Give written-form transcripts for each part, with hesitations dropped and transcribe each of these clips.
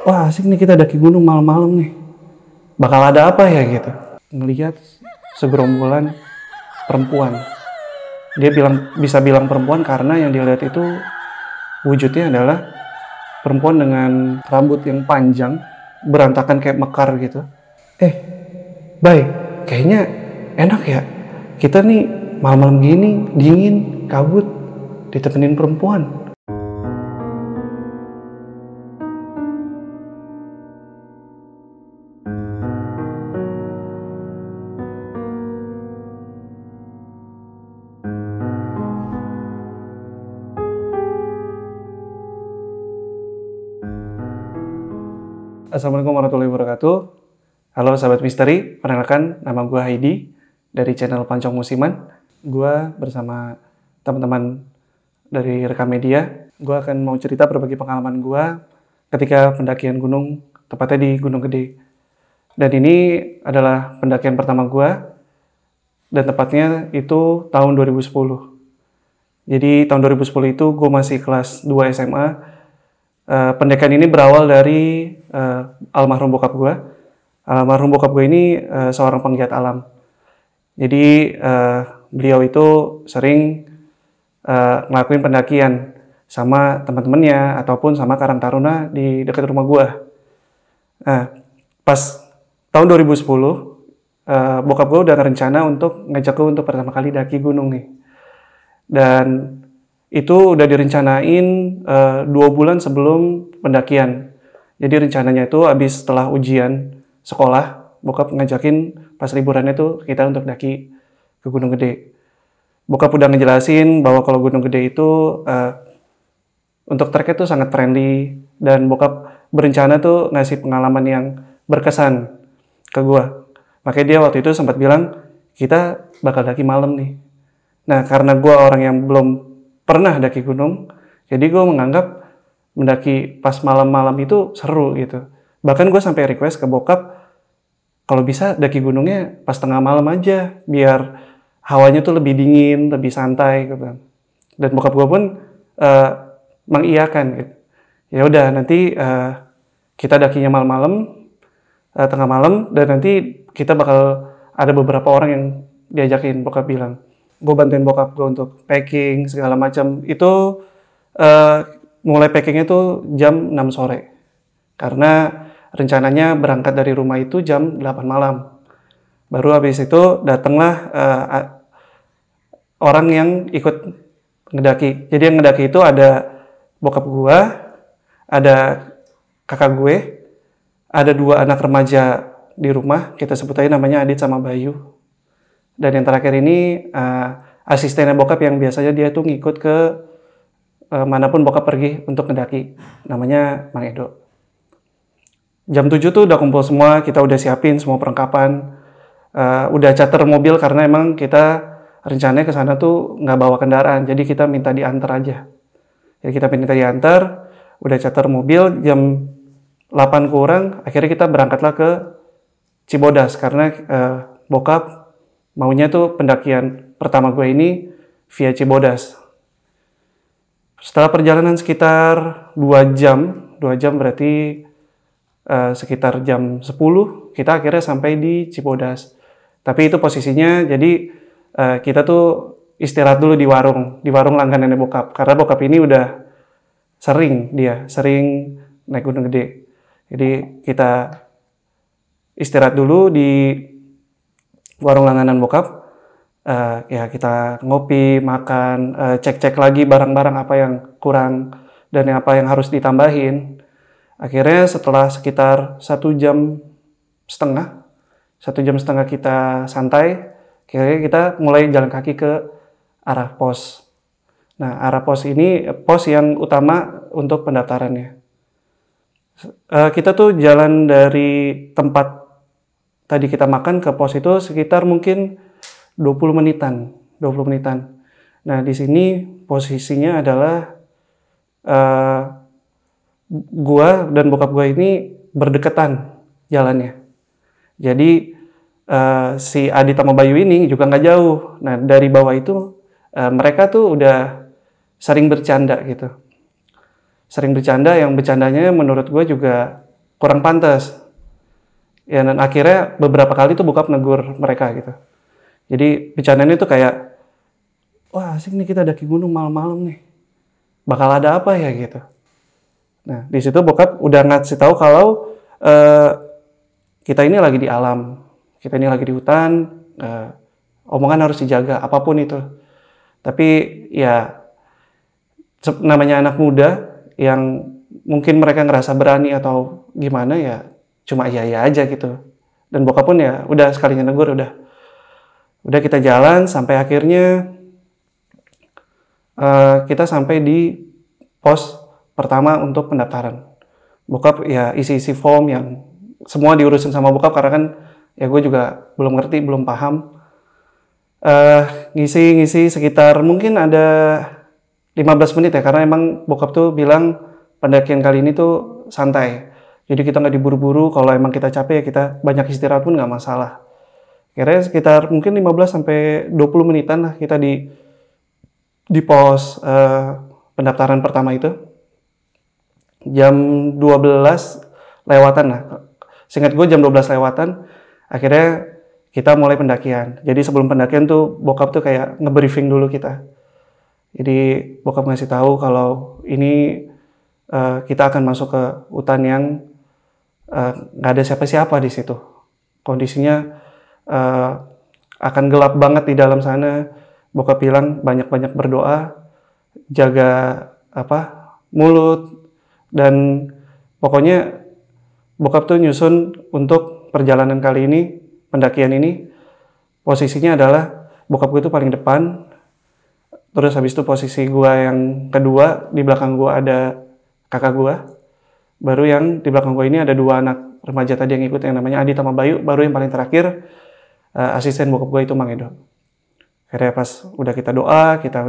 wah asik nih kita daki gunung malam-malam nih. Bakal ada apa ya gitu. Ngelihat segerombolan perempuan. Dia bisa bilang perempuan karena yang dilihat itu wujudnya adalah perempuan dengan rambut yang panjang, berantakan kayak mekar gitu. Bay, kayaknya enak ya. Kita nih malam-malam gini, dingin, kabut, ditemenin perempuan. Assalamualaikum warahmatullahi wabarakatuh. Halo sahabat misteri, perkenalkan nama gue Heidi dari channel Pancong Musiman. Gue bersama teman-teman dari Rekam Media. Gue akan mau cerita berbagi pengalaman gue ketika pendakian gunung, tepatnya di Gunung Gede. Dan ini adalah pendakian pertama gue, dan tepatnya itu tahun 2010. Jadi tahun 2010 itu gue masih kelas 2 SMA. Pendakian ini berawal dari almarhum bokap gue. Almarhum bokap gue ini seorang penggiat alam. Jadi beliau itu sering ngelakuin pendakian sama teman-temannya ataupun sama Karang Taruna di dekat rumah gue. Pas tahun 2010, bokap gue udah rencana untuk ngajak gue untuk pertama kali daki gunung nih. Dan itu udah direncanain 2 bulan sebelum pendakian. Jadi rencananya itu habis setelah ujian sekolah, bokap ngajakin pas liburannya tuh kita untuk daki ke Gunung Gede. Bokap udah ngejelasin bahwa kalau Gunung Gede itu untuk trek itu sangat friendly, dan bokap berencana tuh ngasih pengalaman yang berkesan ke gua. Makanya dia waktu itu sempat bilang kita bakal daki malam nih. Nah karena gua orang yang belum pernah daki gunung, jadi gue menganggap mendaki pas malam-malam itu seru gitu. Bahkan gue sampai request ke bokap, kalau bisa daki gunungnya pas tengah malam aja, biar hawanya tuh lebih dingin, lebih santai gitu. Dan bokap gue pun mengiyakan gitu. Ya udah nanti kita dakinya malam-malam, tengah malam, dan nanti kita bakal ada beberapa orang yang diajakin, bokap bilang. Gue bantuin bokap gue untuk packing segala macam. Itu mulai packingnya tuh jam 6 sore. Karena rencananya berangkat dari rumah itu jam 8 malam. Baru habis itu datanglah orang yang ikut ngedaki. Jadi yang ngedaki itu ada bokap gue, ada kakak gue, ada 2 anak remaja di rumah. Kita sebut aja namanya Adit sama Bayu. Dan yang terakhir ini asistennya bokap yang biasanya dia tuh ngikut ke manapun bokap pergi untuk ngedaki. Namanya Mang Edo. Jam 7 tuh udah kumpul semua, kita udah siapin semua perlengkapan. Udah charter mobil karena emang kita rencananya ke sana tuh nggak bawa kendaraan. Jadi kita minta diantar aja. Jadi kita minta diantar, udah charter mobil, jam 8 kurang, akhirnya kita berangkatlah ke Cibodas. Karena bokap maunya tuh pendakian pertama gue ini via Cibodas. Setelah perjalanan sekitar 2 jam berarti sekitar jam 10, kita akhirnya sampai di Cibodas. Tapi itu posisinya jadi kita tuh istirahat dulu di warung langganannya bokap. Karena bokap ini udah sering naik Gunung Gede. Jadi kita istirahat dulu di warung langganan bokap, ya kita ngopi, makan, cek-cek lagi barang-barang apa yang kurang dan apa yang harus ditambahin. Akhirnya setelah sekitar 1 jam setengah kita santai, akhirnya kita mulai jalan kaki ke arah pos. Nah arah pos ini pos yang utama untuk pendaftarannya. Kita tuh jalan dari tempat tadi kita makan ke pos itu sekitar mungkin 20 menitan. Nah, di sini posisinya adalah gua dan bokap gua ini berdekatan jalannya. Jadi si Adit sama Bayu ini juga nggak jauh. Nah, dari bawah itu mereka tuh udah sering bercanda gitu. Sering bercanda yang bercandanya menurut gua juga kurang pantas. Ya, dan akhirnya beberapa kali tuh bokap negur mereka gitu. Jadi bercandanya tuh kayak, wah asik nih kita daki gunung malam-malam nih. Bakal ada apa ya gitu. Nah di situ bokap udah ngasih tahu kalau kita ini lagi di alam, kita ini lagi di hutan, omongan harus dijaga apapun itu. Tapi ya namanya anak muda yang mungkin mereka ngerasa berani atau gimana ya cuma iya aja gitu. Dan bokap pun ya udah sekalinya negur udah kita jalan sampai akhirnya kita sampai di pos pertama untuk pendaftaran. Bokap ya isi form yang semua diurusin sama bokap karena kan ya gue juga belum ngerti, belum paham. Ngisi sekitar mungkin ada 15 menit ya, karena emang bokap tuh bilang pendakian kali ini tuh santai. Jadi kita nggak diburu-buru, kalau emang kita capek ya kita banyak istirahat pun nggak masalah. Kira-kira sekitar mungkin 15 sampai 20 menitan lah kita di pos pendaftaran pertama itu. Jam 12 lewatan lah. Seingat gue jam 12 lewatan, akhirnya kita mulai pendakian. Jadi sebelum pendakian tuh bokap tuh kayak nge-briefing dulu kita. Jadi bokap ngasih tahu kalau ini kita akan masuk ke hutan yang nggak ada siapa-siapa di situ. Kondisinya akan gelap banget di dalam sana. Bokap bilang banyak-banyak berdoa, jaga mulut, dan pokoknya bokap tuh nyusun untuk perjalanan kali ini, pendakian ini, posisinya adalah bokap gue tuh paling depan. Terus habis itu posisi gue yang kedua, di belakang gue ada kakak gue. Baru yang di belakang gue ini ada dua anak remaja tadi yang ikut, yang namanya Adi sama Bayu. Baru yang paling terakhir, asisten bokap gue itu Mang Edo. Akhirnya pas udah kita doa, kita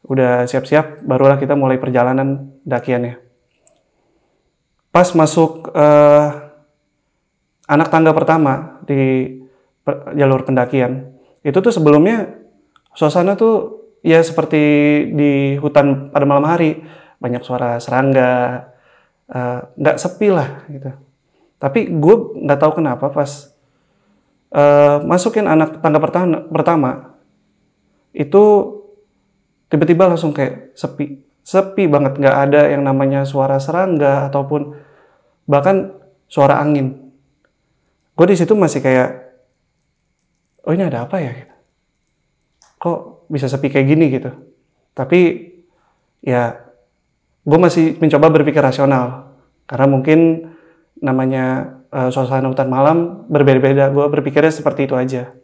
udah siap-siap, barulah kita mulai perjalanan dakiannya. Pas masuk anak tangga pertama di jalur pendakian, itu tuh sebelumnya suasana tuh ya seperti di hutan pada malam hari, banyak suara serangga, nggak sepi lah gitu. Tapi gue nggak tahu kenapa pas masukin anak tangga pertama itu tiba-tiba langsung kayak sepi banget, nggak ada yang namanya suara serangga ataupun bahkan suara angin. Gue di situ masih kayak, oh ini ada apa ya? Kok bisa sepi kayak gini gitu? Tapi ya gue masih mencoba berpikir rasional karena mungkin namanya suasana hutan malam berbeda-beda. Gue berpikirnya seperti itu aja.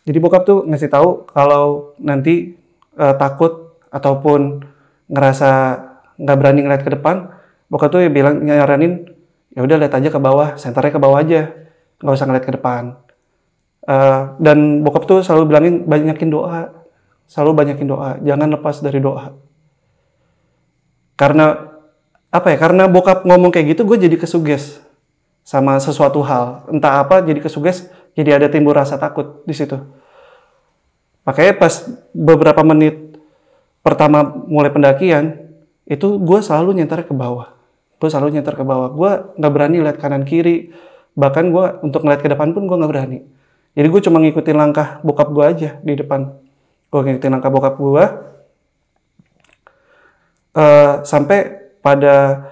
Jadi bokap tuh ngasih tahu kalau nanti takut ataupun ngerasa nggak berani ngeliat ke depan, bokap tuh bilang, nyaranin ya udah lihat aja ke bawah, senternya ke bawah aja, nggak usah ngeliat ke depan. Dan bokap tuh selalu bilangin banyakin doa, jangan lepas dari doa. Karena apa ya? Karena bokap ngomong kayak gitu, gue jadi kesuges sama sesuatu hal, entah apa, jadi kesuges, jadi ada timbul rasa takut di situ. Makanya pas beberapa menit pertama mulai pendakian, itu gue selalu nyentar ke bawah. Gue nggak berani lihat kanan kiri. Bahkan gue untuk ngeliat ke depan pun gue nggak berani. Jadi gue cuma ngikutin langkah bokap gue aja di depan. Gue ngikutin langkah bokap gue. Sampai pada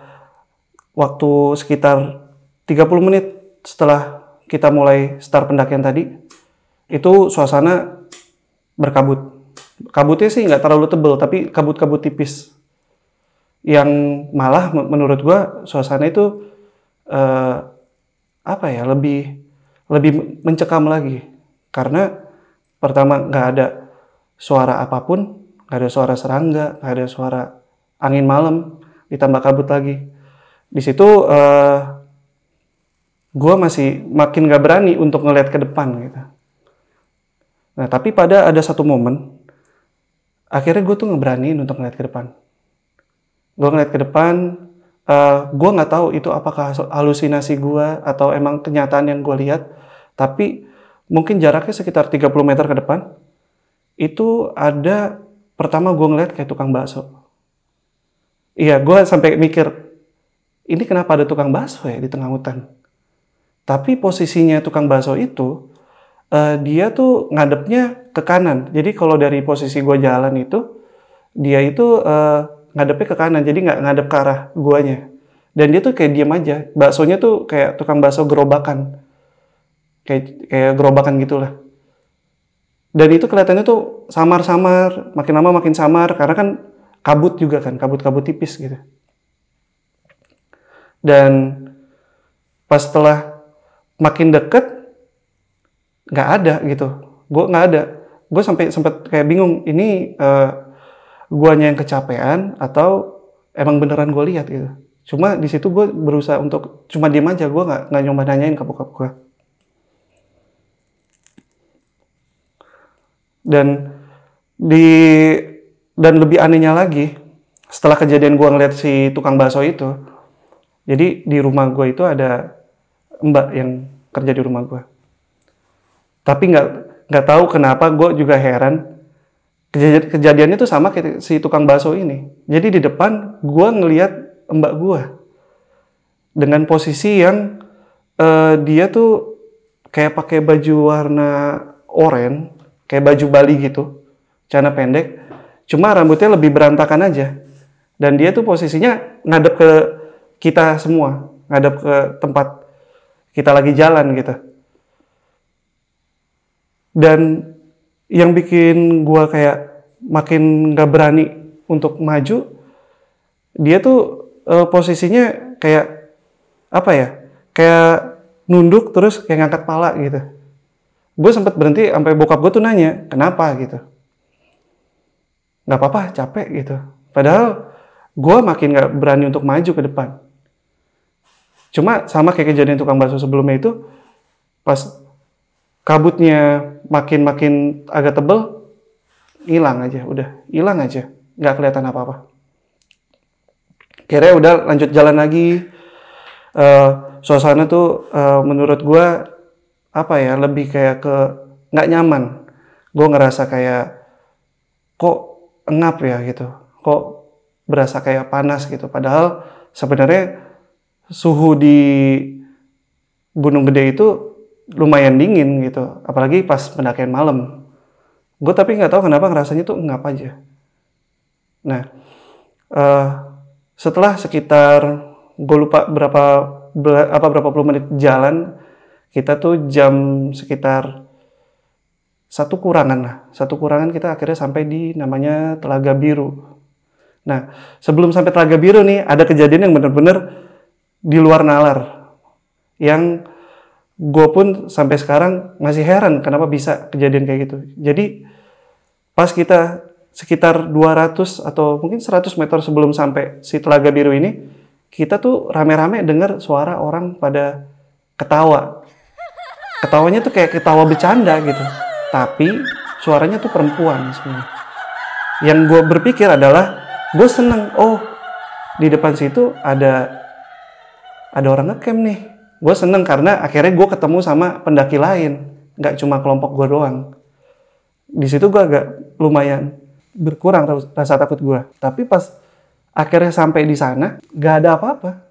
waktu sekitar 30 menit setelah kita mulai start pendakian tadi, itu suasana berkabut. Kabutnya sih nggak terlalu tebal, tapi kabut-kabut tipis. Yang malah menurut gue suasana itu lebih mencekam lagi. Karena pertama nggak ada suara apapun, nggak ada suara serangga, nggak ada suara angin malam, ditambah kabut lagi. Di situ gue masih makin nggak berani untuk ngeliat ke depan gitu. Nah tapi pada ada satu momen, akhirnya gue tuh ngeberaniin untuk ngeliat ke depan. Gue ngeliat ke depan, gue nggak tahu itu apakah halusinasi gue atau emang kenyataan yang gue lihat. Tapi mungkin jaraknya sekitar 30 meter ke depan, itu ada, pertama gue ngeliat kayak tukang bakso. Iya, gue sampai mikir, ini kenapa ada tukang bakso ya di tengah hutan. Tapi posisinya tukang bakso itu, dia tuh ngadepnya ke kanan. Jadi kalau dari posisi gue jalan itu, dia itu ngadepnya ke kanan, jadi nggak ngadep ke arah guanya. Dan dia tuh kayak diem aja. Baksonya tuh kayak tukang bakso gerobakan. Kayak gerobakan gitulah. Dan itu kelihatannya tuh samar-samar, makin lama makin samar, karena kan kabut juga kan, kabut-kabut tipis gitu. Dan pas setelah makin deket, nggak ada gitu. Gue nggak ada. Gue sempat kayak bingung, ini guanya yang kecapean atau emang beneran gue lihat gitu. Cuma di situ gue berusaha untuk cuma diem aja, gue nggak nyoba nanyain ke bokap gue. Dan lebih anehnya lagi, setelah kejadian gue ngeliat si tukang bakso itu, jadi di rumah gue itu ada mbak yang kerja di rumah gue. Tapi nggak tahu kenapa gue juga heran. Kejadiannya tuh sama kayak si tukang bakso ini. Jadi di depan gue ngelihat mbak gue dengan posisi yang dia tuh kayak pakai baju warna oranye, kayak baju Bali gitu, celana pendek. Cuma rambutnya lebih berantakan aja. Dan dia tuh posisinya ngadep ke kita semua, ngadep ke tempat kita lagi jalan gitu. Dan yang bikin gue kayak makin gak berani untuk maju, dia tuh posisinya kayak apa ya, kayak nunduk terus kayak ngangkat pala gitu. Gue sempet berhenti, sampai bokap gue tuh nanya, kenapa gitu. Gak apa-apa, capek gitu. Padahal gue makin gak berani untuk maju ke depan. Cuma sama kayak kejadian tukang bakso sebelumnya itu, pas kabutnya makin agak tebel, hilang aja, nggak kelihatan apa-apa. Akhirnya udah lanjut jalan lagi. Suasana tuh menurut gue apa ya, lebih kayak ke nggak nyaman. Gue ngerasa kayak kok engap ya gitu, kok berasa kayak panas gitu. Padahal sebenarnya suhu di Gunung Gede itu lumayan dingin gitu, apalagi pas pendakian malam. Gue tapi nggak tahu kenapa ngerasanya tuh engap aja. Nah, setelah sekitar, gue lupa berapa puluh menit jalan, kita tuh jam sekitar 1 kurangan kita akhirnya sampai di namanya Telaga Biru. Nah, sebelum sampai Telaga Biru nih, ada kejadian yang bener-bener di luar nalar, yang gue pun sampai sekarang masih heran kenapa bisa kejadian kayak gitu. Jadi pas kita sekitar 200 atau mungkin 100 meter sebelum sampai si Telaga Biru ini, kita tuh rame-rame dengar suara orang pada ketawa. Ketawanya tuh kayak ketawa bercanda gitu, tapi suaranya tuh perempuan sebenarnya. Yang gue berpikir adalah, gue seneng, oh di depan situ ada orang ngecamp nih. Gue seneng karena akhirnya gue ketemu sama pendaki lain, nggak cuma kelompok gue doang. Di situ gue agak lumayan berkurang rasa takut gue. Tapi pas akhirnya sampai di sana, nggak ada apa-apa,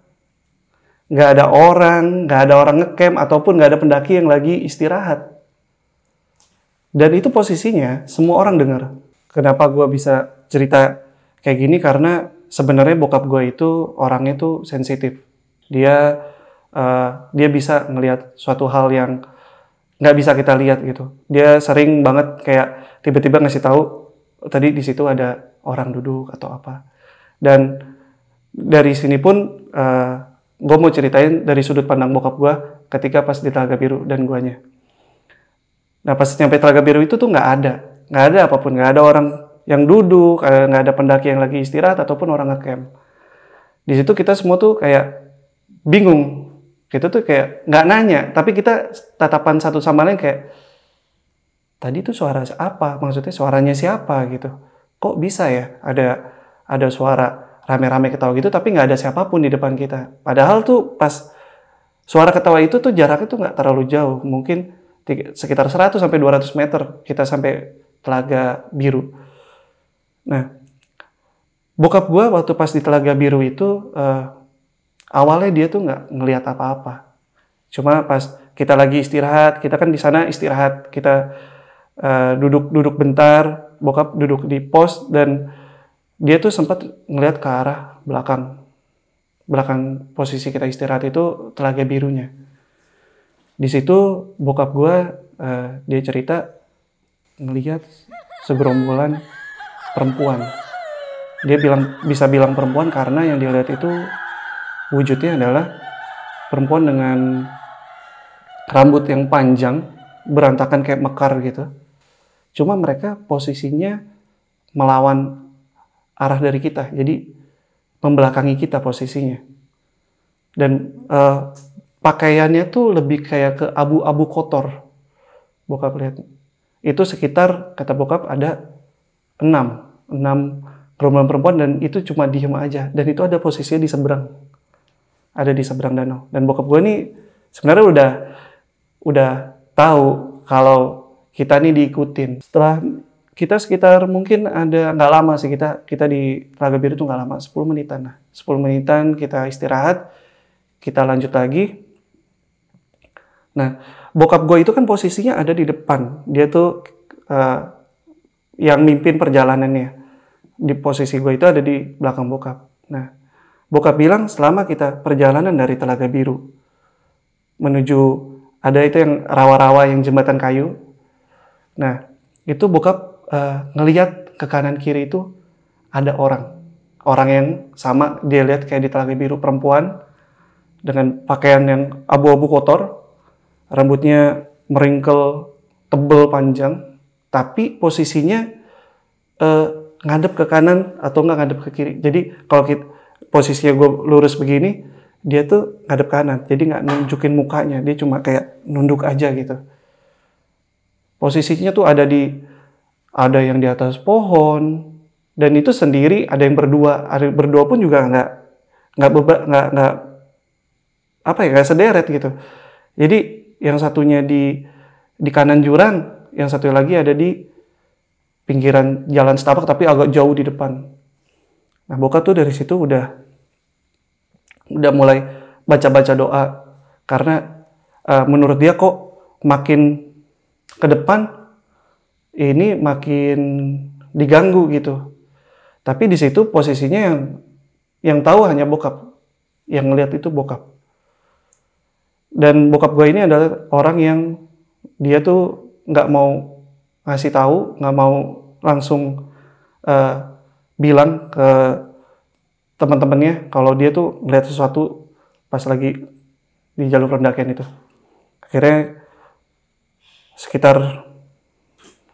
nggak ada orang ngecamp ataupun nggak ada pendaki yang lagi istirahat. Dan itu posisinya semua orang dengar. Kenapa gue bisa cerita kayak gini? Karena sebenarnya bokap gue itu orangnya tuh sensitif. Dia bisa ngelihat suatu hal yang nggak bisa kita lihat gitu. Dia sering banget kayak tiba-tiba ngasih tahu, tadi di situ ada orang duduk atau apa. Dan dari sini pun gue mau ceritain dari sudut pandang bokap gue ketika pas di Telaga Biru dan guanya. Nah pas nyampe Telaga Biru itu tuh nggak ada apapun, nggak ada orang yang duduk, nggak ada pendaki yang lagi istirahat ataupun orang ngecamp. Di situ kita semua tuh kayak bingung. Kita tuh kayak nggak nanya, tapi kita tatapan satu sama lain kayak, tadi tuh suara apa? Maksudnya suaranya siapa gitu? Kok bisa ya ada suara rame-rame ketawa gitu, tapi nggak ada siapapun di depan kita. Padahal tuh pas suara ketawa itu tuh jaraknya tuh nggak terlalu jauh, mungkin sekitar 100 sampai 200 meter kita sampai Telaga Biru. Nah, bokap gue waktu pas di Telaga Biru itu Awalnya dia tuh nggak ngelihat apa-apa. Cuma pas kita lagi istirahat, kita kan di sana istirahat, kita duduk bentar, bokap duduk di pos dan dia tuh sempat ngelihat ke arah belakang posisi kita istirahat itu telaga birunya. Di situ bokap gue dia cerita ngelihat segerombolan perempuan. Dia bisa bilang perempuan karena yang dia lihat itu wujudnya adalah perempuan dengan rambut yang panjang, berantakan kayak mekar gitu. Cuma mereka posisinya melawan arah dari kita, jadi membelakangi kita posisinya. Dan pakaiannya tuh lebih kayak ke abu-abu kotor. Bokap lihat. Itu sekitar, kata bokap, ada 6 gerombolan perempuan dan itu cuma diem aja. Dan itu ada posisinya di seberang. Ada di seberang danau. Dan bokap gue nih sebenarnya udah tahu kalau kita nih diikutin. Setelah kita sekitar mungkin ada, nggak lama sih, kita di Telaga Biru itu nggak lama, 10 menitan lah. 10 menitan kita istirahat, kita lanjut lagi. Nah, bokap gue itu kan posisinya ada di depan. Dia tuh yang mimpin perjalanannya. Di posisi gue itu ada di belakang bokap. Nah, bokap bilang selama kita perjalanan dari Telaga Biru menuju, ada itu yang rawa-rawa yang jembatan kayu. Nah, itu bokap ngelihat ke kanan kiri itu ada orang yang sama dia lihat kayak di Telaga Biru, perempuan dengan pakaian yang abu-abu kotor, rambutnya meringkel tebel panjang, tapi posisinya ngadep ke kanan atau nggak ngadep ke kiri. Jadi kalau posisinya gue lurus begini, dia tuh ngadep kanan, jadi nggak nunjukin mukanya, dia cuma kayak nunduk aja gitu. Posisinya tuh ada yang di atas pohon, dan itu sendiri, ada yang berdua pun juga nggak sederet gitu. Jadi yang satunya di kanan jurang, yang satu lagi ada di pinggiran jalan setapak tapi agak jauh di depan. Nah, bokap tuh dari situ udah mulai baca-baca doa karena menurut dia kok makin ke depan ini makin diganggu gitu. Tapi di situ posisinya yang tahu hanya bokap. Yang ngelihat itu bokap. Dan bokap gue ini adalah orang yang dia tuh nggak mau ngasih tahu, nggak mau langsung bilang ke teman-temannya kalau dia tuh ngelihat sesuatu pas lagi di jalur pendakian itu. Akhirnya sekitar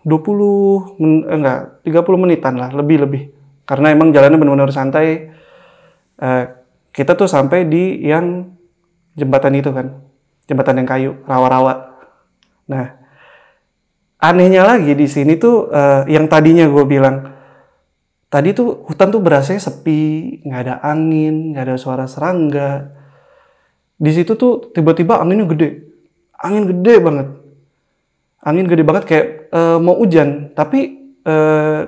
30 menitan lah, lebih. Karena emang jalannya benar-benar santai. Kita tuh sampai di yang jembatan itu kan. Jembatan yang kayu, rawa-rawa. Nah, anehnya lagi di sini tuh yang tadinya gue bilang, tadi tuh hutan tuh berasanya sepi, nggak ada angin, nggak ada suara serangga. Di situ tuh tiba-tiba anginnya gede. Angin gede banget kayak mau hujan, tapi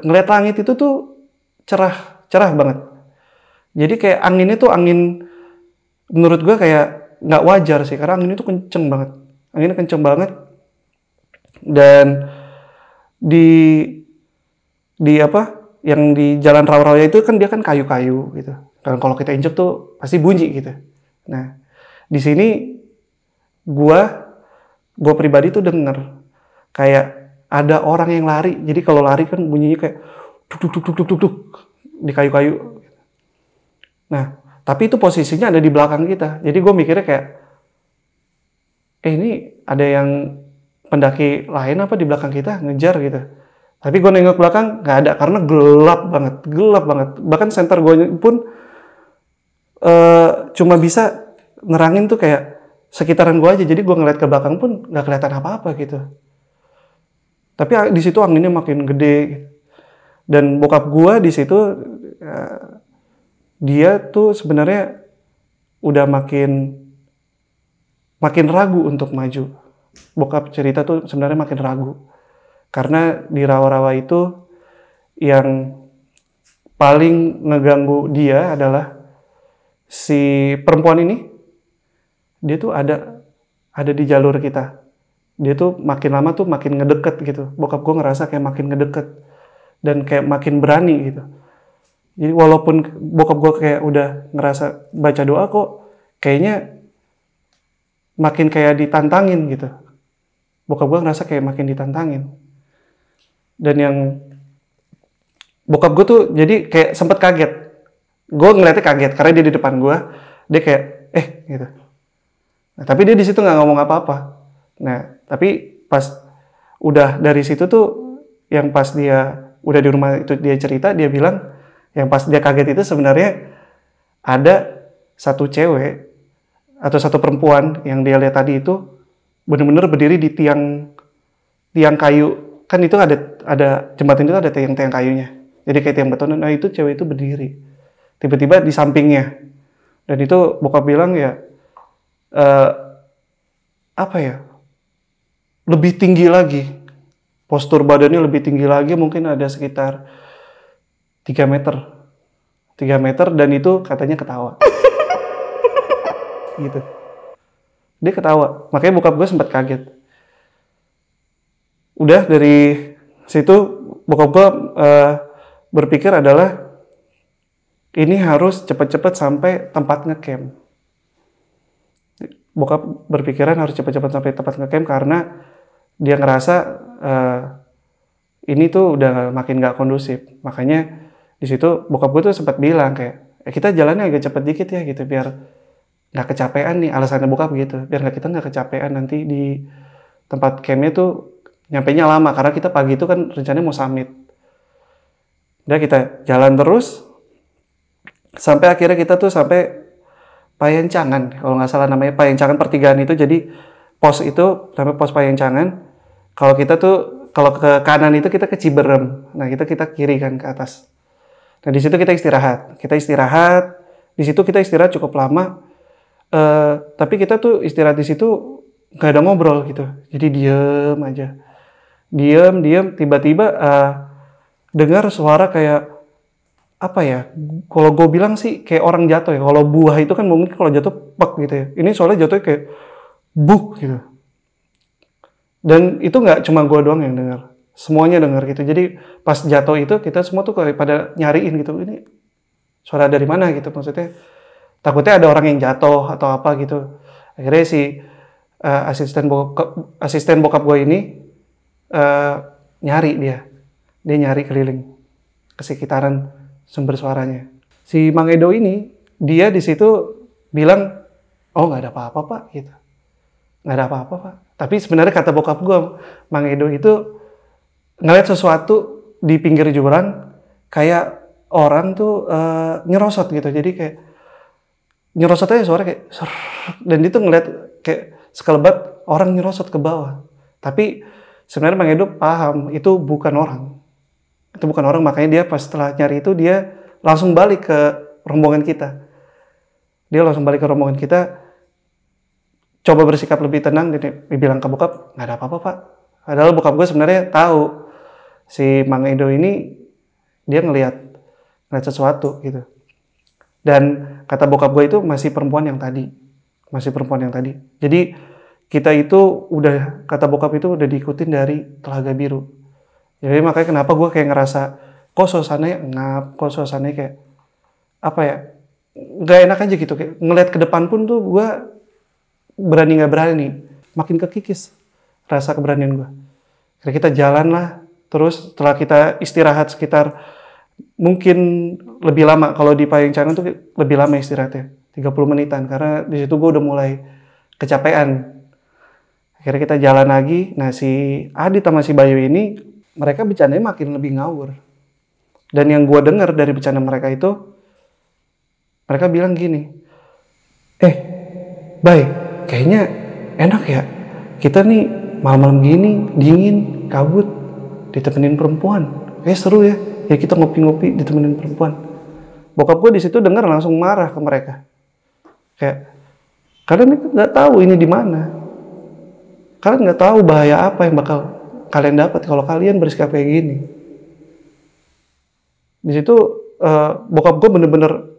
ngeliat langit itu tuh cerah banget. Jadi kayak anginnya tuh angin, menurut gue kayak nggak wajar sih, karena anginnya tuh kenceng banget. Dan di apa yang di jalan rawa-rawa itu kan dia kan kayu-kayu gitu. Dan kalau kita injek tuh pasti bunyi gitu. Nah, di sini gua pribadi tuh denger kayak ada orang yang lari. Jadi kalau lari kan bunyinya kayak duk di kayu-kayu. Nah, tapi itu posisinya ada di belakang kita. Jadi gue mikirnya kayak ini ada yang pendaki lain apa di belakang kita ngejar gitu. Tapi gue nengok belakang nggak ada karena gelap banget. Bahkan senter gue pun cuma bisa nerangin tuh kayak sekitaran gue aja. Jadi gue ngeliat ke belakang pun nggak kelihatan apa-apa gitu. Tapi di situ anginnya makin gede. Dan bokap gue di situ dia tuh sebenarnya udah makin ragu untuk maju. Bokap cerita tuh sebenarnya makin ragu. Karena di rawa-rawa itu yang paling ngeganggu dia adalah si perempuan ini dia tuh ada di jalur kita. Dia tuh makin lama tuh makin ngedeket gitu. Bokap gue ngerasa kayak makin ngedeket dan kayak makin berani gitu. Jadi walaupun bokap gue kayak udah ngerasa baca doa kok kayaknya makin kayak ditantangin gitu. Bokap gue ngerasa kayak makin ditantangin. Dan yang bokap gue tuh jadi kayak sempet kaget. Gue ngeliatnya kaget karena dia di depan gue. Dia kayak gitu. Nah, tapi dia di situ nggak ngomong apa-apa. Nah, tapi pas udah dari situ tuh, yang pas dia udah di rumah itu dia cerita, dia bilang yang pas dia kaget itu sebenarnya ada satu cewek atau satu perempuan yang dia lihat tadi itu bener-bener berdiri di tiang kayu. Kan itu ada jembatan itu ada tiang kayunya. Jadi kayak tiang beton. Nah itu cewek itu berdiri. Tiba-tiba di sampingnya. Dan itu bokap bilang ya lebih tinggi lagi, postur badannya lebih tinggi lagi, mungkin ada sekitar 3 meter dan itu katanya ketawa gitu, dia ketawa, makanya bokap gue sempat kaget. Udah dari situ bokap gue berpikir adalah ini harus cepat-cepat sampai tempat ngecamp. Bokap berpikiran harus cepat-cepat sampai tempat ngecamp karena dia ngerasa ini tuh udah makin gak kondusif. Makanya di situ bokap gue tuh sempat bilang kayak kita jalannya agak cepet dikit ya gitu biar nggak kecapean nih, alasannya bokap gitu, biar kita nggak kecapean nanti di tempat campnya tuh nyampenya lama karena kita pagi itu kan rencananya mau summit. Udah kita jalan terus sampai akhirnya kita tuh sampai Payencangan, kalau nggak salah namanya Payencangan pertigaan itu. Jadi pos itu namanya pos Payencangan. Kalau kita tuh kalau ke kanan itu kita ke Ciberem. Nah kita kiri kan ke atas. Nah di situ kita istirahat. Di situ kita istirahat cukup lama. Tapi kita tuh istirahat di situ nggak ada ngobrol gitu. Jadi diem aja. Diem. Tiba-tiba dengar suara kayak apa ya? Kalau gue bilang sih kayak orang jatuh ya. Kalau buah itu kan mungkin kalau jatuh pek gitu ya. Ini soalnya jatuhnya kayak buk gitu. Dan itu nggak cuma gue doang yang dengar. Semuanya dengar gitu. Jadi pas jatuh itu kita semua tuh kayak pada nyariin gitu. Ini suara dari mana gitu maksudnya. Takutnya ada orang yang jatuh atau apa gitu. Akhirnya si asisten bokap gue ini nyari dia nyari keliling ke sekitaran sumber suaranya. Si Mang Edo ini dia di situ bilang, oh nggak ada apa-apa pak gitu, nggak ada apa-apa pak. Tapi sebenarnya kata bokap gue, Mang Edo itu ngeliat sesuatu di pinggir jurang kayak orang tuh nyerosot gitu. Jadi kayak nyerosot aja suara kayak dan dia tuh ngeliat kayak sekelebat orang nyerosot ke bawah. Tapi sebenarnya Mang Edo paham itu bukan orang. Itu bukan orang, makanya dia pas setelah nyari itu dia langsung balik ke rombongan kita. Dia langsung balik ke rombongan kita, coba bersikap lebih tenang, dia bilang ke bokap, nggak ada apa-apa pak. Padahal bokap gue sebenarnya tahu si Mang Edo ini dia ngelihat sesuatu gitu. Dan kata bokap gue itu masih perempuan yang tadi. Jadi kita itu udah, kata bokap itu udah diikutin dari Telaga Biru. Jadi makanya kenapa gue kayak ngerasa kok suasananya ngap, kok suasananya kayak apa ya, nggak enak aja gitu. Kayak ngeliat ke depan pun tuh gue berani nggak berani, makin kekikis rasa keberanian gue. Karena kita jalan lah, terus setelah kita istirahat sekitar mungkin lebih lama, kalau di Payencangan tuh lebih lama istirahatnya, 30 menitan, karena di situ gue udah mulai kecapean. Akhirnya kita jalan lagi. Nah si Adit sama si Bayu ini mereka bercandanya makin lebih ngawur. Dan yang gue dengar dari bercanda mereka itu, mereka bilang gini, Bay, kayaknya enak ya, kita nih malam-malam gini, dingin, kabut, ditemenin perempuan. Seru ya kita ngopi-ngopi ditemenin perempuan. Bokap gue di situ dengar langsung marah ke mereka. Kayak, kalian nggak tahu ini di mana. Kalian nggak tahu bahaya apa yang bakal kalian dapat kalau kalian bersikap kayak gini. Di situ bokap gue bener-bener,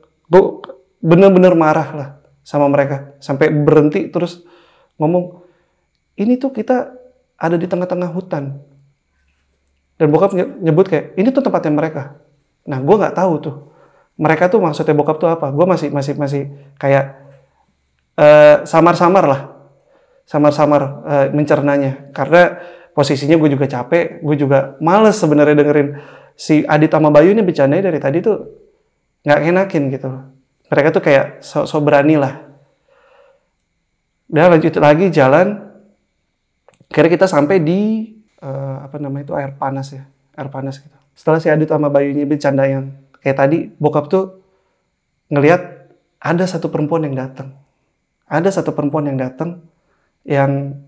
bener-bener marah lah sama mereka. Sampai berhenti terus ngomong, ini tuh kita ada di tengah-tengah hutan. Dan bokap nyebut kayak, ini tuh tempatnya mereka. Nah, gue nggak tahu tuh. Mereka tuh maksudnya bokap tuh apa? Gue masih kayak samar-samar lah. Samar-samar mencernanya. Karena posisinya gue juga capek, gue juga males sebenarnya dengerin si Adit sama Bayu ini bercandanya dari tadi tuh nggak enakin gitu. Mereka tuh kayak so berani lah. Udah lanjut lagi jalan. Akhirnya kita sampai di air panas ya, air panas gitu. Setelah si Adit sama Bayu ini bercanda yang kayak tadi, bokap tuh ngelihat ada satu perempuan yang datang. Ada satu perempuan yang datang yang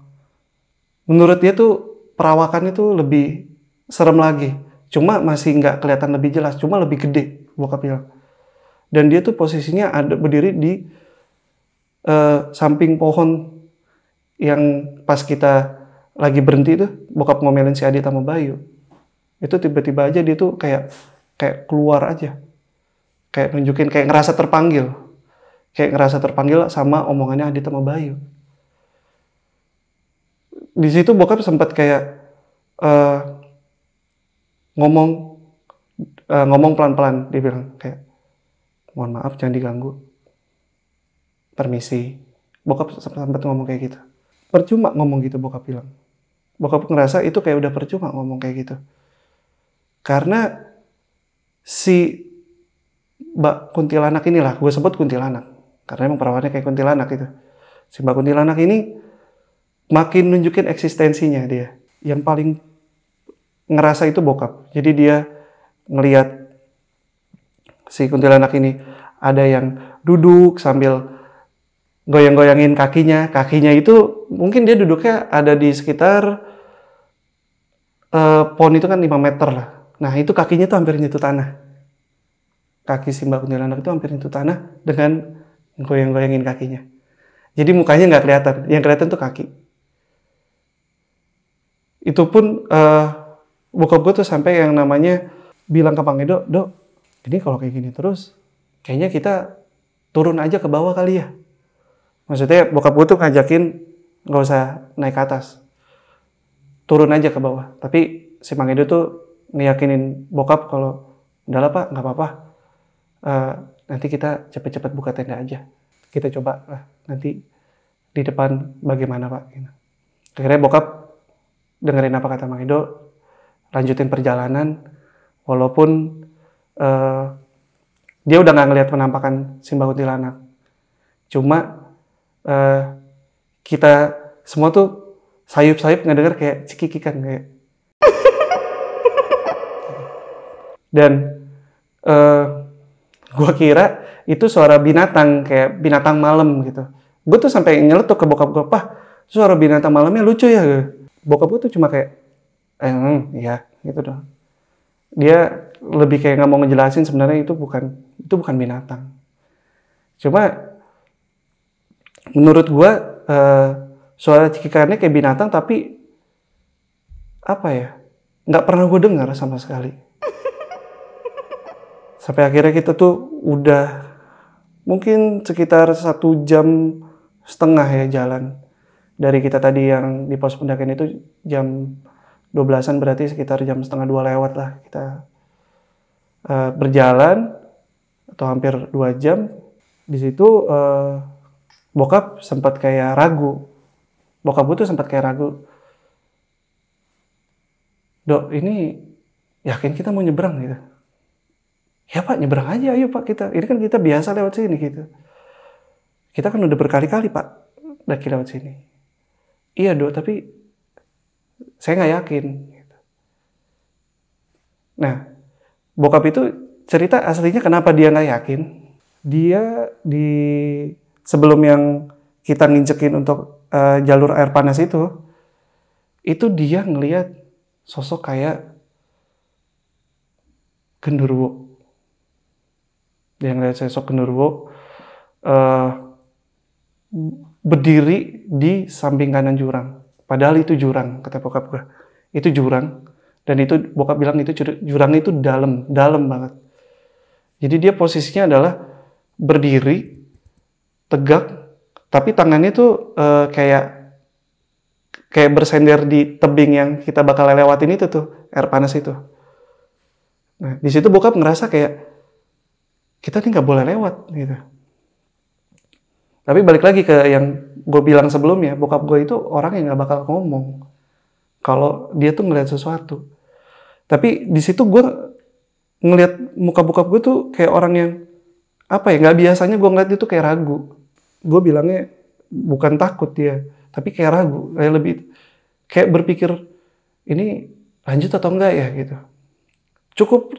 menurut dia tuh perawakannya tuh lebih serem lagi. Cuma masih nggak kelihatan lebih jelas, cuma lebih gede, bokap bilang. Dan dia tuh posisinya ada berdiri di samping pohon yang pas kita lagi berhenti tuh, bokap ngomelin si Adit sama Bayu. Itu tiba-tiba aja dia tuh kayak keluar aja. Kayak nunjukin, kayak ngerasa terpanggil. Kayak ngerasa terpanggil sama omongannya Adit sama Bayu. Di situ bokap sempat kayak ngomong pelan-pelan. Dia bilang kayak, mohon maaf jangan diganggu. Permisi. Bokap sempat ngomong kayak gitu. Percuma ngomong gitu, bokap bilang. Bokap ngerasa itu kayak udah percuma ngomong kayak gitu. Karena si Mbak Kuntilanak inilah, gue sebut Kuntilanak. Karena emang perawakannya kayak kuntilanak gitu. Si Mbak Kuntilanak ini makin nunjukin eksistensinya dia. Yang paling ngerasa itu bokap. Jadi dia ngelihat si kuntilanak ini ada yang duduk sambil goyang-goyangin kakinya. Kakinya itu mungkin dia duduknya ada di sekitar pohon itu kan 5 meter lah. Nah itu kakinya tuh hampir nyentuh tanah. Kaki si Mbak Kuntilanak itu hampir nyentuh tanah dengan goyang-goyangin kakinya. Jadi mukanya nggak kelihatan. Yang kelihatan tuh kaki. Itu pun bokap gue tuh sampai yang namanya bilang ke Bang Edo, Dok, ini kalau kayak gini terus, kayaknya kita turun aja ke bawah kali ya. Maksudnya bokap gue tuh ngajakin nggak usah naik ke atas, turun aja ke bawah. Tapi si Bang Edo tuh ngeyakinin bokap kalau udahlah Pak, nggak apa-apa, nanti kita cepet-cepet buka tenda aja. Kita coba lah nanti di depan bagaimana Pak. Akhirnya bokap dengerin apa kata Bang Edo, lanjutin perjalanan, walaupun dia udah nggak ngelihat penampakan si Mbak Kuntilanak. Cuma kita semua tuh sayup-sayup ngedenger kayak cekikikan kayak. Dan gua kira itu suara binatang, kayak binatang malam gitu. Gue tuh sampai nyeletuk ke bokap gue, Pak, suara binatang malamnya lucu ya. Bokap gue tuh cuma kayak, iya, gitu dong. Dia lebih kayak nggak mau ngejelasin sebenarnya itu bukan binatang. Cuma menurut gue suara cekikannya kayak binatang, tapi apa ya? Nggak pernah gue dengar sama sekali. Sampai akhirnya kita tuh udah mungkin sekitar 1,5 jam ya jalan. Dari kita tadi yang di pos pendakian itu jam 12-an, berarti sekitar jam 1:30 lewat lah kita berjalan, atau hampir 2 jam. Di situ bokap sempat kayak ragu. Bokap gue tuh sempat kayak ragu. Dok, ini yakin kita mau nyebrang gitu? Ya Pak, nyebrang aja, ayo Pak kita. Ini kan kita biasa lewat sini gitu. Kita kan udah berkali-kali Pak daki lewat sini. Iya Dok, tapi saya nggak yakin. Nah, bokap itu cerita aslinya kenapa dia nggak yakin. Dia sebelum yang kita ngincekin untuk jalur air panas itu dia ngelihat sosok kayak genderuwo. Dia ngelihat sosok genderuwo berdiri di samping kanan jurang. Padahal itu jurang, kata bokap gue. Itu jurang. Dan itu bokap bilang itu jurang itu dalam banget. Jadi dia posisinya adalah berdiri tegak, tapi tangannya tuh kayak bersender di tebing yang kita bakal lewatin itu tuh, air panas itu. Nah, di situ bokap ngerasa kayak kita nih nggak boleh lewat gitu. Tapi balik lagi ke yang gue bilang sebelumnya, bokap gue itu orang yang nggak bakal ngomong kalau dia tuh ngeliat sesuatu. Tapi di situ gue ngeliat muka bokap gue tuh kayak orang yang apa ya, nggak biasanya gue ngeliat dia tuh kayak ragu. Gue bilangnya bukan takut dia, tapi kayak ragu, kayak lebih kayak berpikir ini lanjut atau enggak ya gitu.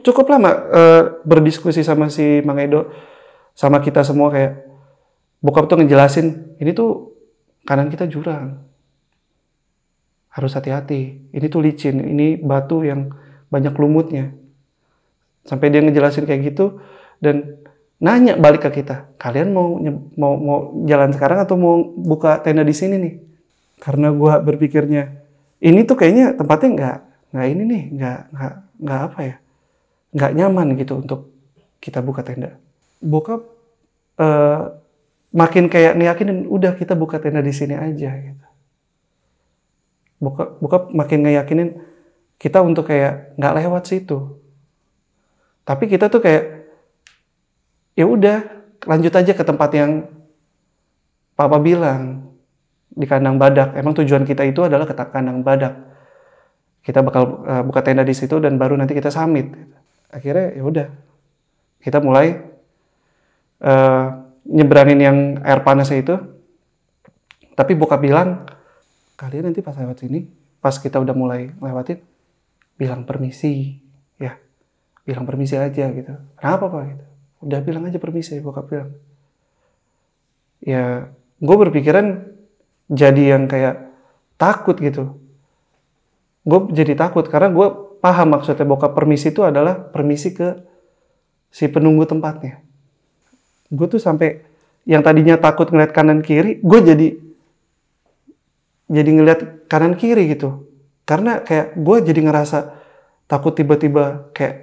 Cukup lama berdiskusi sama si Mang Edo, sama kita semua, kayak bokap tuh ngejelasin ini tuh kanan kita jurang, harus hati-hati, ini tuh licin, ini batu yang banyak lumutnya. Sampai dia ngejelasin kayak gitu dan nanya balik ke kita, kalian mau jalan sekarang atau mau buka tenda di sini nih? Karena gue berpikirnya ini tuh kayaknya tempatnya nggak ini nih, nggak apa ya, nggak nyaman gitu untuk kita buka tenda. Bokap makin kayak ngeyakinin udah kita buka tenda di sini aja gitu. Bokap makin ngeyakinin kita untuk kayak nggak lewat situ. Tapi kita tuh kayak ya udah lanjut aja ke tempat yang papa bilang, di kandang badak. Emang tujuan kita itu adalah ke kandang badak. Kita bakal buka tenda di situ dan baru nanti kita summit. Akhirnya ya udah kita mulai nyebrangin yang air panasnya itu. Tapi bokap bilang, kalian nanti pas lewat sini, pas kita udah mulai lewatin, bilang permisi ya, bilang permisi aja gitu. Kenapa pak gitu? Udah bilang aja permisi, bokap bilang. Ya gue berpikiran jadi yang kayak takut gitu. Gue jadi takut karena gue paham maksudnya bokap permisi itu adalah permisi ke si penunggu tempatnya. Gue tuh sampai yang tadinya takut ngeliat kanan kiri, gue jadi ngeliat kanan kiri gitu. Karena kayak gue jadi ngerasa takut tiba-tiba kayak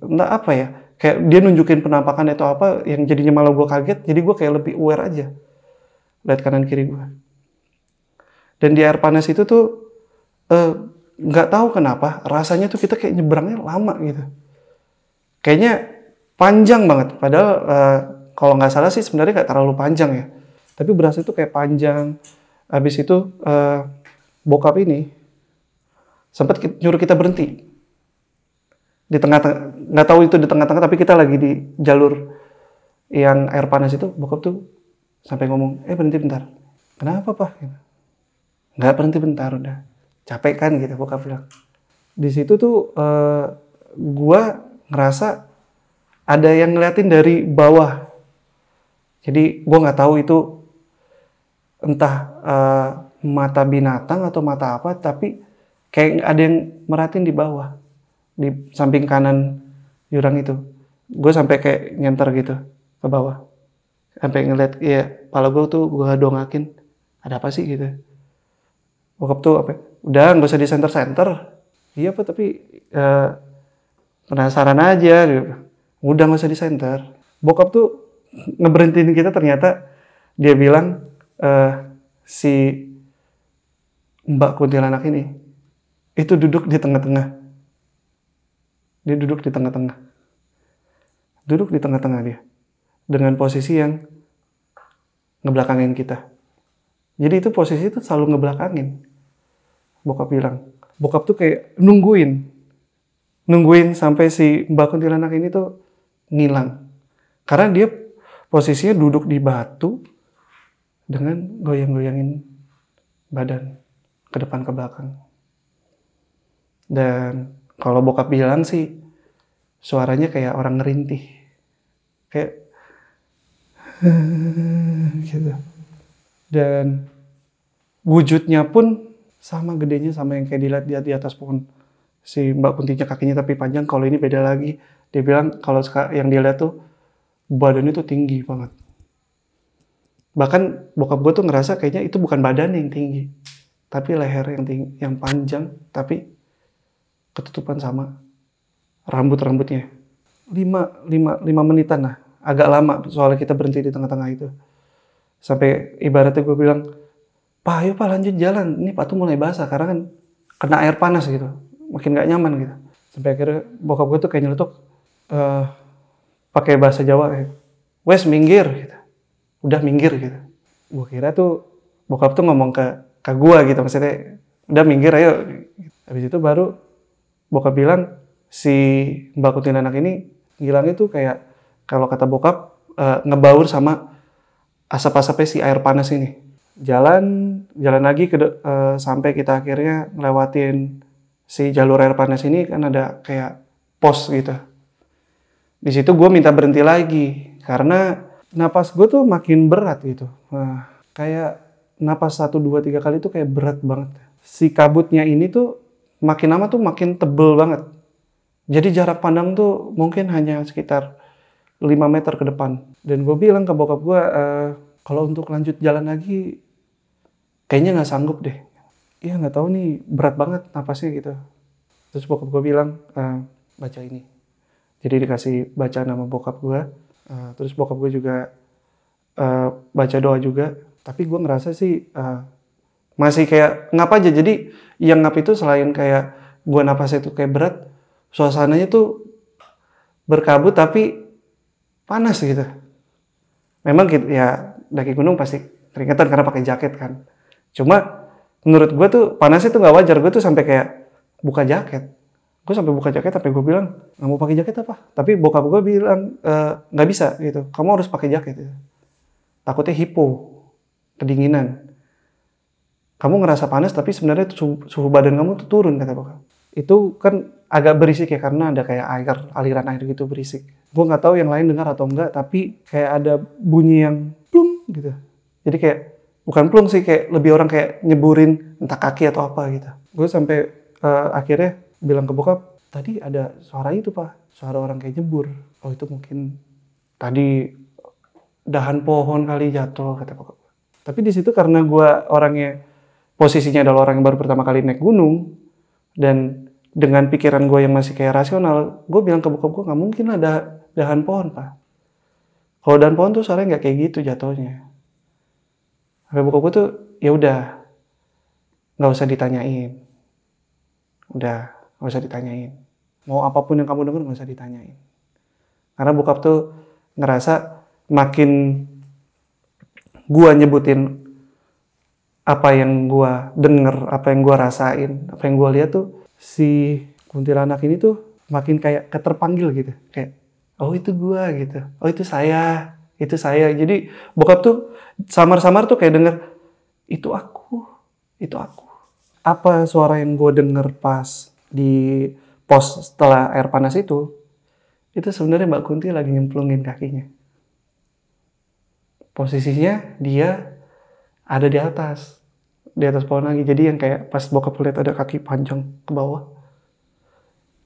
entah apa ya, kayak dia nunjukin penampakan atau apa yang jadinya malah gue kaget. Jadi gue kayak lebih aware aja lihat kanan kiri gue. Dan di air panas itu tuh nggak tahu kenapa rasanya tuh kita kayak nyebrangnya lama gitu. Kayaknya panjang banget. Padahal kalau nggak salah sih sebenarnya nggak terlalu panjang ya. Tapi berasa itu kayak panjang. Habis itu bokap ini sempat nyuruh kita berhenti di tengah-tengah. Nggak tahu itu di tengah-tengah, tapi kita lagi di jalur yang air panas itu. Bokap tuh sampai ngomong, berhenti bentar. Kenapa pak? Nggak, berhenti bentar udah. Capek kan gitu bokap bilang. Di situ tuh gua ngerasa ada yang ngeliatin dari bawah. Jadi gua nggak tahu itu entah mata binatang atau mata apa, tapi kayak ada yang merhatiin di bawah, di samping kanan jurang itu. Gue sampai kayak nyenter gitu ke bawah, sampai ngeliat ya, kepala gue tuh gue dongakin, ada apa sih gitu. Bokap tuh apa? Udah nggak usah di center. Iya pak, tapi penasaran aja. Gitu. Udah nggak usah di center. Bokap tuh ngeberhentiin kita, ternyata dia bilang si Mbak Kuntilanak ini itu duduk di tengah-tengah. Dia duduk di tengah-tengah. Duduk di tengah-tengah dia. Dengan posisi yang ngebelakangin kita. Jadi itu posisi itu selalu ngebelakangin. Bokap bilang. Bokap tuh kayak nungguin sampai si Mbak Kuntilanak ini tuh ngilang. Karena dia posisinya duduk di batu dengan goyang-goyangin badan ke depan ke belakang. Dan kalau bokap bilang sih suaranya kayak orang ngerintih. Kayak gitu. Dan wujudnya pun sama gedenya sama yang kayak dilihat di atas pohon. Si Mbak Kuntinya kakinya tapi panjang, kalau ini beda lagi. Dia bilang kalau yang dia lihat tuh badannya tuh tinggi banget. Bahkan bokap gue tuh ngerasa kayaknya itu bukan badan yang tinggi, tapi leher yang tinggi, yang panjang, tapi ketutupan sama rambut-rambutnya. 5 menitan lah agak lama soalnya kita berhenti di tengah-tengah itu. Sampai ibaratnya gue bilang, Pak ayo Pak lanjut jalan, ini Pak tuh mulai basah karena kan kena air panas gitu, makin gak nyaman gitu. Sampai akhirnya bokap gue tuh kayak nyeletuk pakai bahasa Jawa kayak, wes minggir gitu. Udah minggir gitu. Gue kira tuh bokap tuh ngomong ke gue gitu, maksudnya udah minggir ayo. Habis itu baru bokap bilang si Mbak Kuntilanak ini ngilangnya tuh kayak kalau kata bokap ngebaur sama asap-asapnya si air panas ini. Jalan lagi sampai kita akhirnya ngelewatin si jalur air panas ini kan ada kayak pos gitu. Di situ gue minta berhenti lagi karena napas gue tuh makin berat gitu. Nah, kayak napas 1, 2, 3 kali tuh kayak berat banget. Si kabutnya ini tuh makin lama tuh makin tebel banget. Jadi jarak pandang tuh mungkin hanya sekitar 5 meter ke depan. Dan gue bilang ke bokap gue, kalau untuk lanjut jalan lagi, kayaknya nggak sanggup deh. Iya nggak tahu nih, berat banget napasnya gitu. Terus bokap gue bilang, baca ini. Jadi dikasih baca nama bokap gue. Terus bokap gue juga baca doa juga. Tapi gue ngerasa sih masih kayak ngap aja. Jadi yang ngap itu selain kayak gue napasnya itu kayak berat, suasananya tuh berkabut tapi panas gitu. Memang gitu, ya daki gunung pasti keringetan karena pakai jaket kan. Cuma menurut gue tuh panasnya tuh nggak wajar. Gue tuh sampai kayak buka jaket. Gue sampai buka jaket sampai gue bilang nggak mau pakai jaket apa. Tapi bokap gue bilang nggak bisa gitu. Kamu harus pakai jaket. Gitu. Takutnya hipo, kedinginan. Kamu ngerasa panas tapi sebenarnya suhu badan kamu tuh turun kata bokap. Itu kan agak berisik ya karena ada kayak air, aliran air gitu berisik. Gue nggak tahu yang lain dengar atau enggak, tapi kayak ada bunyi yang plung gitu. Jadi kayak bukan plung sih, kayak lebih orang kayak nyeburin entah kaki atau apa gitu. Gue sampai akhirnya bilang ke bokap, tadi ada suara itu Pak, suara orang kayak nyebur. Oh itu mungkin tadi dahan pohon kali jatuh kata bokap. Tapi di situ karena gue orangnya posisinya adalah orang yang baru pertama kali naik gunung dan dengan pikiran gue yang masih kayak rasional, gue bilang ke bokap gue nggak mungkin ada dahan pohon Pak. Kalau dahan pohon tuh suaranya nggak kayak gitu jatuhnya. Sampai bokap gue tuh ya udah nggak usah ditanyain, udah nggak usah ditanyain. Mau apapun yang kamu dengar nggak usah ditanyain. Karena bokap tuh ngerasa makin gue nyebutin apa yang gue denger, apa yang gue rasain, apa yang gue lihat tuh si kuntilanak ini tuh makin kayak keterpanggil gitu, kayak oh itu gue gitu, oh itu saya. Jadi bokap tuh samar-samar tuh kayak denger itu aku. Apa suara yang gue denger pas di pos setelah air panas itu sebenarnya Mbak Kunti lagi nyemplungin kakinya. Posisinya dia ada di atas pohon lagi. Jadi yang kayak pas bokap lihat ada kaki panjang ke bawah.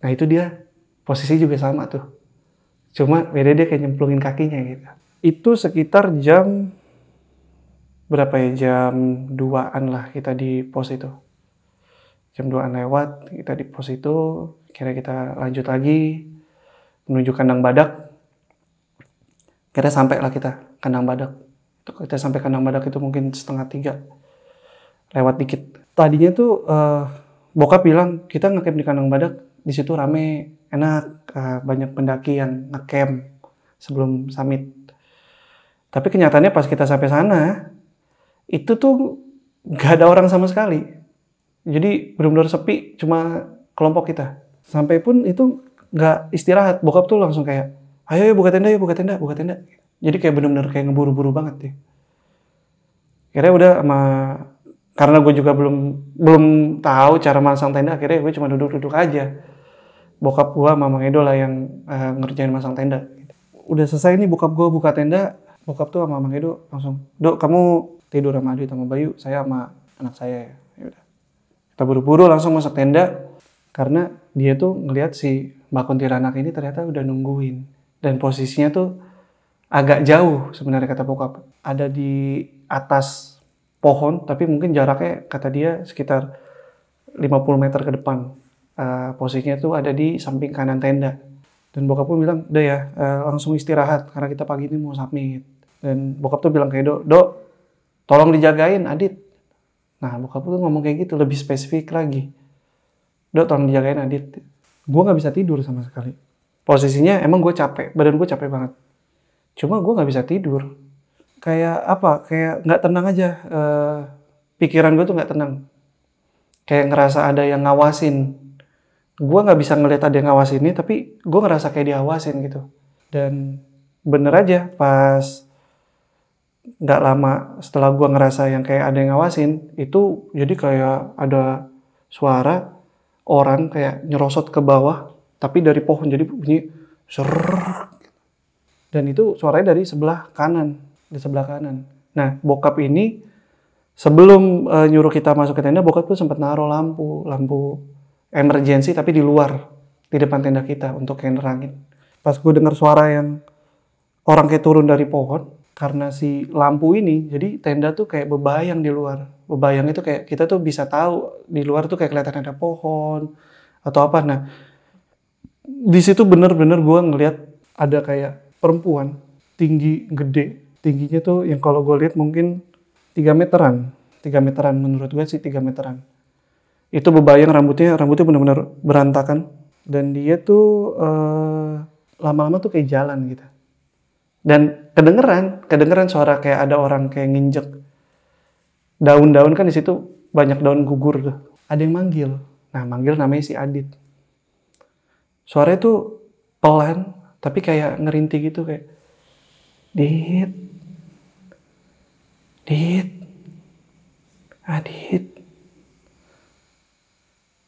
Nah itu dia posisi juga sama tuh. Cuma beda dia kayak nyemplungin kakinya gitu. Itu sekitar jam berapa ya? Jam 2-an lah kita di pos itu. Jam 2-an lewat kita di pos itu. Kira kita lanjut lagi menuju kandang badak. Kira sampai lah kita kandang badak. Kita sampai kandang badak itu mungkin 2:30. Lewat dikit. Tadinya tuh bokap bilang kita ngecamp di kandang badak. Di situ rame, enak, banyak pendaki yang ngecamp sebelum summit. Tapi kenyataannya pas kita sampai sana, itu tuh gak ada orang sama sekali. Jadi benar-benar sepi, cuma kelompok kita. Sampai pun itu gak istirahat, bokap tuh langsung kayak, ayo buka tenda. Jadi kayak benar-benar kayak ngeburu-buru banget deh. Akhirnya udah karena gue juga belum tahu cara masang tenda, akhirnya gue cuma duduk-duduk aja. Bokap gue sama Mang Edo lah yang ngerjain masang tenda. Udah selesai nih bokap gue buka tenda, bokap tuh sama Mang Edo langsung, Dok kamu tidur sama Adit sama Bayu, saya sama anak saya. Yaudah. Kita buru-buru langsung masuk tenda, karena dia tuh ngelihat si Mbak Kuntilanak ini ternyata udah nungguin. Dan posisinya tuh agak jauh sebenarnya kata bokap. Ada di atas pohon, tapi mungkin jaraknya kata dia sekitar 50 meter ke depan. Posisinya tuh ada di samping kanan tenda. Dan bokap gue bilang, udah ya langsung istirahat karena kita pagi ini mau submit. Dan bokap tuh bilang kayak, Dok, tolong dijagain Adit. Nah bokap tuh ngomong kayak gitu, lebih spesifik lagi. Dok, tolong dijagain Adit. Gue gak bisa tidur sama sekali. Posisinya emang gue capek, badan gue capek banget. Cuma gue gak bisa tidur. Kayak apa, kayak gak tenang aja. Pikiran gue tuh gak tenang. Kayak ngerasa ada yang ngawasin. Gue gak bisa ngeliat ada yang ngawasin ini, tapi gue ngerasa kayak diawasin gitu. Dan bener aja, pas gak lama setelah gue ngerasa yang kayak ada yang ngawasin, itu jadi kayak ada suara orang kayak nyerosot ke bawah, tapi dari pohon, jadi bunyi serrrr. Dan itu suaranya dari sebelah kanan, di sebelah kanan. Nah, bokap ini sebelum nyuruh kita masuk ke tenda, bokap tuh sempat naruh lampu emergency tapi di luar, di depan tenda kita untuk kayak nerangin. Pas gue dengar suara yang orang kayak turun dari pohon, karena si lampu ini, jadi tenda tuh kayak bebayang di luar. Bebayang itu kayak kita tuh bisa tahu di luar tuh kayak kelihatan ada pohon atau apa. Nah, di situ bener-bener gue ngeliat ada kayak perempuan tinggi gede. Tingginya tuh yang kalau gue lihat mungkin 3 meteran. 3 meteran menurut gue sih 3 meteran. Itu bebayang rambutnya bener-bener berantakan. Dan dia tuh lama-lama tuh kayak jalan gitu. Dan kedengeran suara kayak ada orang kayak nginjek daun-daun, kan di situ banyak daun gugur tuh. Ada yang manggil. Nah, manggil namanya si Adit. Suaranya tuh pelan, tapi kayak ngerintih gitu kayak, Dit, Adit.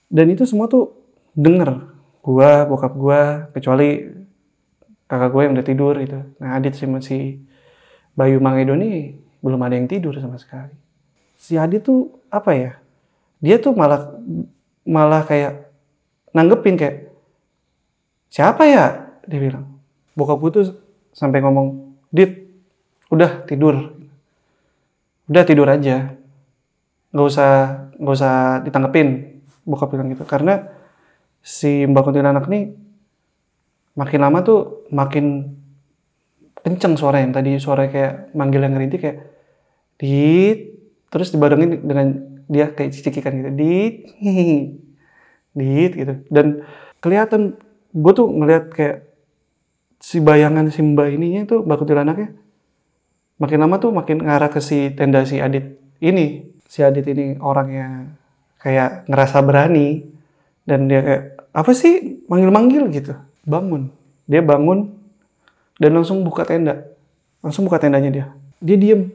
Dan itu semua tuh denger. Gua, bokap gua, kecuali kakak gue yang udah tidur gitu. Nah, Adit sama si Bayu Mangedo nih belum ada yang tidur sama sekali. Si Adit tuh apa ya? Dia tuh malah kayak nanggepin kayak, siapa ya? Dia bilang. Bokap gue tuh sampai ngomong, Dit, udah tidur. Udah tidur aja. Gak usah ditanggepin. Bokap bilang gitu. Karena si Mbak Kuntilanak nih makin lama tuh makin kenceng suaranya. Tadi suara kayak manggil yang ngerintih kayak, Dit. Terus dibarengin dengan dia kayak cicikikan gitu. Dit. Dit gitu. Dan kelihatan, gue tuh ngeliat kayak si bayangan si mbak ininya tuh, Mbak Kuntilanaknya, makin lama tuh makin ngarah ke si tenda si Adit ini. Si Adit ini orangnya kayak ngerasa berani. Dan dia kayak, apa sih manggil-manggil gitu. Bangun. Dia bangun dan langsung buka tenda. Langsung buka tendanya dia. Dia diem.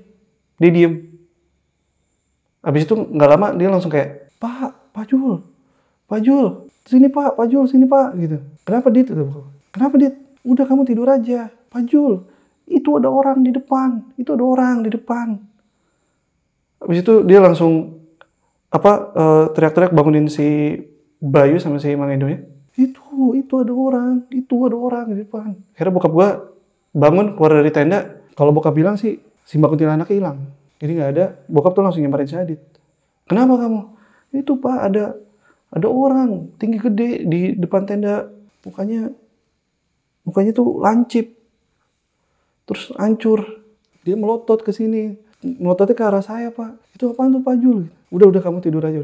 Habis itu gak lama dia langsung kayak, Pak Jul, sini Pak gitu. Kenapa Dit? Udah kamu tidur aja. Pak Jul, itu ada orang di depan. Habis itu dia langsung teriak-teriak bangunin si Bayu sama si Mang Edo ya. Itu ada orang di depan. Akhirnya bokap gua bangun keluar dari tenda. Kalau bokap bilang sih si Mbak Kuntilanaknya hilang. Jadi nggak ada. Bokap tuh langsung nyamperin si Adit. Kenapa kamu? Itu Pak, ada orang tinggi gede di depan tenda. Mukanya tuh lancip. Terus hancur. Dia melotot ke sini. Melototnya ke arah saya Pak. Itu apaan tuh Pak Jul? Udah kamu tidur aja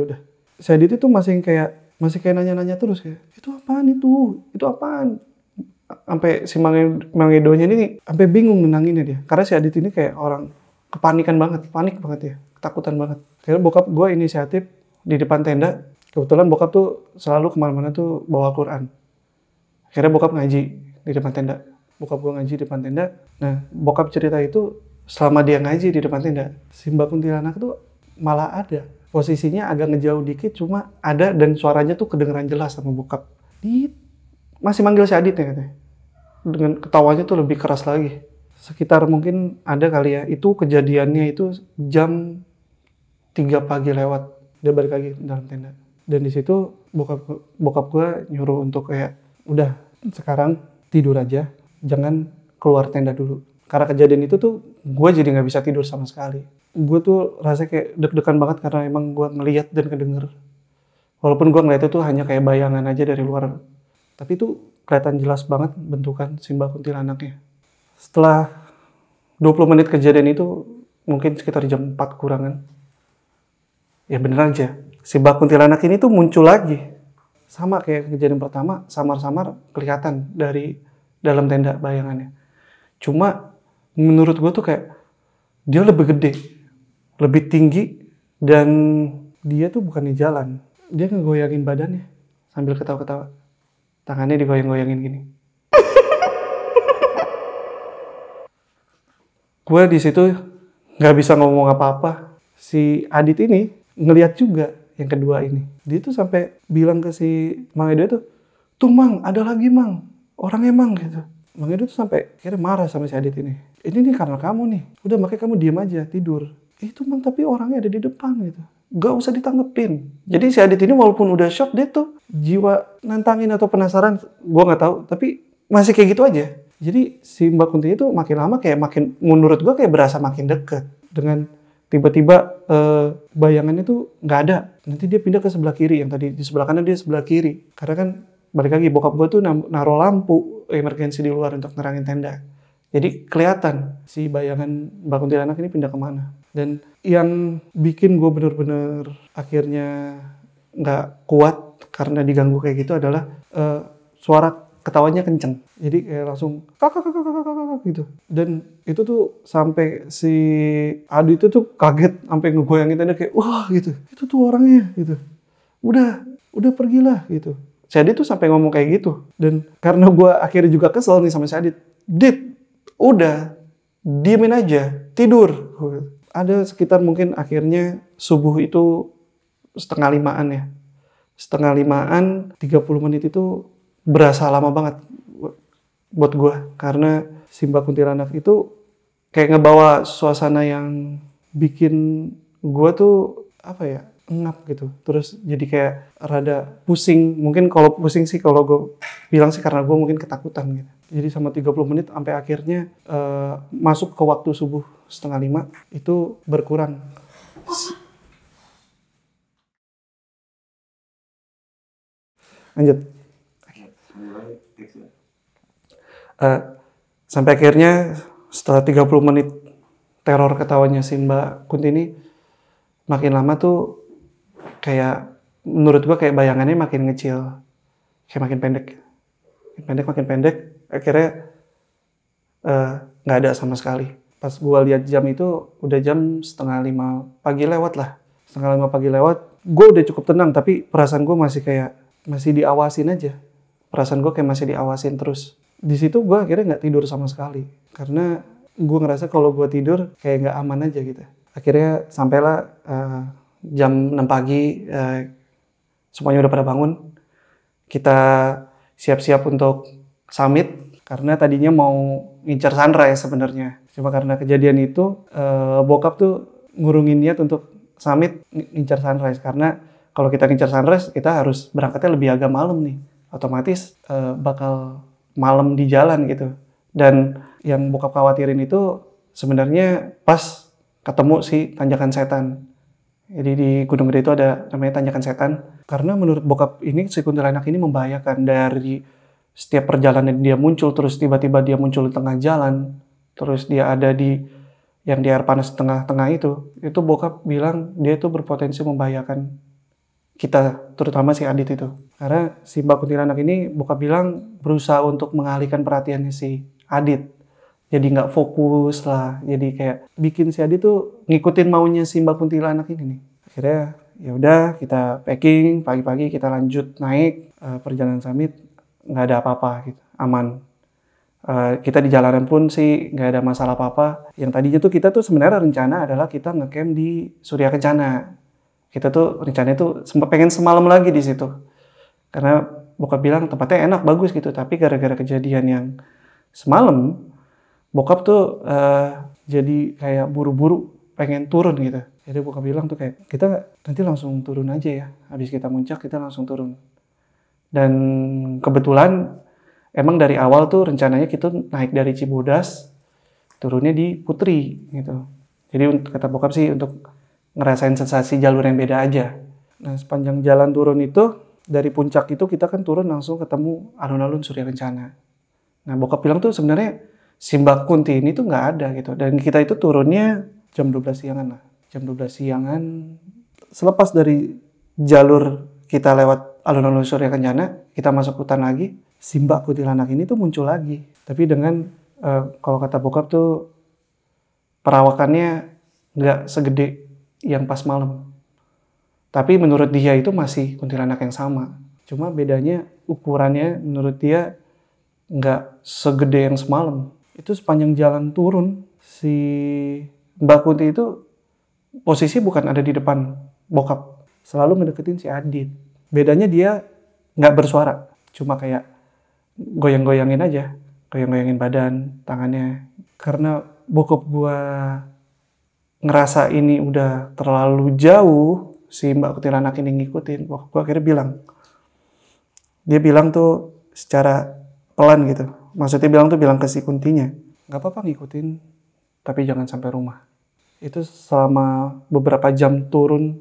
udah. Si Adit itu masih kayak nanya-nanya terus kayak, itu apaan? Sampai si Mang Edonya ini sampai bingung nenanginnya dia. Karena si Adit ini kayak orang panik banget ya, ketakutan banget. Akhirnya bokap gue inisiatif di depan tenda. Kebetulan bokap tuh selalu kemana-mana tuh bawa Quran. Akhirnya bokap ngaji di depan tenda. Nah, bokap cerita itu selama dia ngaji di depan tenda, si Mbak Kuntilanak tuh malah ada. Posisinya agak ngejauh dikit, cuma ada dan suaranya tuh kedengeran jelas sama bokap. Masih manggil si Adit ya katanya. Dengan ketawanya tuh lebih keras lagi. Sekitar mungkin ada kali ya, itu kejadiannya itu jam 3 pagi lewat. Dia balik lagi dalam tenda. Dan di situ bokap gue nyuruh untuk kayak, udah sekarang tidur aja, jangan keluar tenda dulu. Karena kejadian itu tuh gue jadi gak bisa tidur sama sekali. Gue tuh rasanya kayak deg-degan banget karena emang gue ngeliat dan kedenger. Walaupun gue ngeliat itu tuh hanya kayak bayangan aja dari luar. Tapi itu kelihatan jelas banget bentukan si Mbak kuntilanaknya. Setelah 20 menit kejadian itu, mungkin sekitar jam 4 kurangan. Ya bener aja, si Mbak kuntilanak ini tuh muncul lagi. Sama kayak kejadian pertama, samar-samar kelihatan dari dalam tenda bayangannya. Cuma menurut gue tuh kayak dia lebih gede, lebih tinggi, dan dia tuh bukan di jalan. Dia ngegoyangin badannya sambil ketawa-ketawa. Tangannya digoyang-goyangin gini. Gue di situ nggak bisa ngomong apa-apa. Si Adit ini ngeliat juga yang kedua ini. Dia tuh sampai bilang ke si Mang Edo tuh Mang, ada lagi Mang. Orangnya Mang gitu. Mang Edo tuh sampai kira marah sama si Adit ini. Ini nih karena kamu nih. Udah makanya kamu diem aja, tidur. Itu Mang, tapi orangnya ada di depan gitu. Gak usah ditanggepin. Jadi si Adit ini walaupun udah shock, dia tuh jiwa nantangin atau penasaran, gue nggak tahu. Tapi masih kayak gitu aja. Jadi si Mbak Kunti itu makin lama kayak makin, menurut gue kayak berasa makin deket. Dengan tiba-tiba bayangannya tuh nggak ada. Nanti dia pindah ke sebelah kiri, yang tadi di sebelah kanan dia sebelah kiri. Karena kan balik lagi bokap gue tuh naruh lampu emergensi di luar untuk nerangin tenda. Jadi kelihatan si bayangan Mbak Kuntilanak ini pindah kemana. Dan yang bikin gue bener-bener akhirnya nggak kuat karena diganggu kayak gitu adalah suara ketawanya kenceng. Jadi kayak langsung kakak gitu. Dan itu tuh sampai si Adi itu tuh kaget sampai ngegoyangin tenda kayak wah gitu. Itu tuh orangnya gitu. Udah pergilah gitu. Si Adit tuh sampai ngomong kayak gitu. Dan karena gue akhirnya juga kesel nih sama si Adit. Dit, udah diemin aja, tidur. Ada sekitar mungkin akhirnya subuh itu 4:30 ya. 4:30, 30 menit itu berasa lama banget buat gue. Karena si Mbak Kuntilanak itu kayak ngebawa suasana yang bikin gue tuh apa ya, ngap gitu. Terus jadi kayak rada pusing. Mungkin kalau pusing sih kalau gue bilang sih karena gue mungkin ketakutan gitu. Jadi sama 30 menit sampai akhirnya masuk ke waktu subuh 4:30 itu berkurang. Lanjut. Sampai akhirnya setelah 30 menit teror ketawanya si Mbak Kunti ini makin lama tuh kayak menurut gua kayak bayangannya makin ngecil, kayak makin pendek, akhirnya nggak ada sama sekali. Pas gua lihat jam itu udah jam 4:30 pagi lewat lah, 4:30 pagi lewat. Gua udah cukup tenang tapi perasaan gua masih diawasin aja, perasaan gua kayak masih diawasin terus. Di situ gue akhirnya nggak tidur sama sekali karena gue ngerasa kalau gue tidur kayak nggak aman aja gitu. Akhirnya sampailah jam 6 pagi, semuanya udah pada bangun. Kita siap-siap untuk summit karena tadinya mau ngincar sunrise sebenarnya. Cuma karena kejadian itu bokap tuh ngurungin niat untuk summit ngincar sunrise karena kalau kita ngincar sunrise kita harus berangkatnya lebih agak malam nih. Otomatis bakal malam di jalan gitu. Dan yang bokap khawatirin itu sebenarnya pas ketemu si Tanjakan Setan. Jadi di Gunung Gede itu ada namanya Tanjakan Setan. Karena menurut bokap ini si kuntilanak ini membahayakan. Dari setiap perjalanan dia muncul, terus tiba-tiba dia muncul di tengah jalan, terus dia ada di yang di air panas tengah-tengah itu bokap bilang dia itu berpotensi membahayakan kita, terutama si Adit itu. Karena si Mbak Kuntilanak ini bokap bilang berusaha untuk mengalihkan perhatiannya si Adit. Jadi nggak fokus lah. Jadi kayak bikin si Adit tuh ngikutin maunya si Mbak Kuntilanak ini nih. Akhirnya ya udah kita packing, pagi-pagi kita lanjut naik perjalanan summit, nggak ada apa-apa gitu, aman. Kita di jalanan pun sih nggak ada masalah apa-apa. Yang tadinya tuh kita tuh sebenarnya rencana adalah kita ngecamp di Surya Kencana. Kita tuh rencananya tuh pengen semalam lagi di situ. Karena bokap bilang tempatnya enak, bagus gitu. Tapi gara-gara kejadian yang semalam, bokap tuh jadi kayak buru-buru pengen turun gitu. Jadi bokap bilang tuh kayak, kita nanti langsung turun aja ya. Habis kita muncak, kita langsung turun. Dan kebetulan, emang dari awal tuh rencananya kita naik dari Cibodas, turunnya di Putri gitu. Jadi kata bokap sih untuk ngerasain sensasi jalur yang beda aja. Nah sepanjang jalan turun itu dari puncak itu kita kan turun langsung ketemu alun-alun Surya Kencana. Nah bokap bilang tuh sebenarnya si Mbak Kunti ini tuh nggak ada gitu. Dan kita itu turunnya jam 12 siangan lah. Jam 12 siangan. Selepas dari jalur kita lewat alun-alun Surya Kencana, kita masuk hutan lagi. Si Mbak Kuntilanak ini tuh muncul lagi. Tapi dengan, kalau kata bokap tuh, perawakannya nggak segede yang pas malam. Tapi menurut dia itu masih kuntilanak yang sama. Cuma bedanya ukurannya menurut dia nggak segede yang semalam. Itu sepanjang jalan turun, si Mbak Kunti itu posisi bukan ada di depan bokap. Selalu ngedeketin si Adit. Bedanya dia nggak bersuara. Cuma kayak goyang-goyangin aja. Goyang-goyangin badan, tangannya. Karena bokap gua ngerasa ini udah terlalu jauh, si Mbak Kuntilanak ini ngikutin, bokap gue akhirnya bilang. Dia bilang tuh secara pelan gitu. Maksudnya bilang ke si Kuntinya, gak apa-apa ngikutin, tapi jangan sampai rumah. Itu selama beberapa jam turun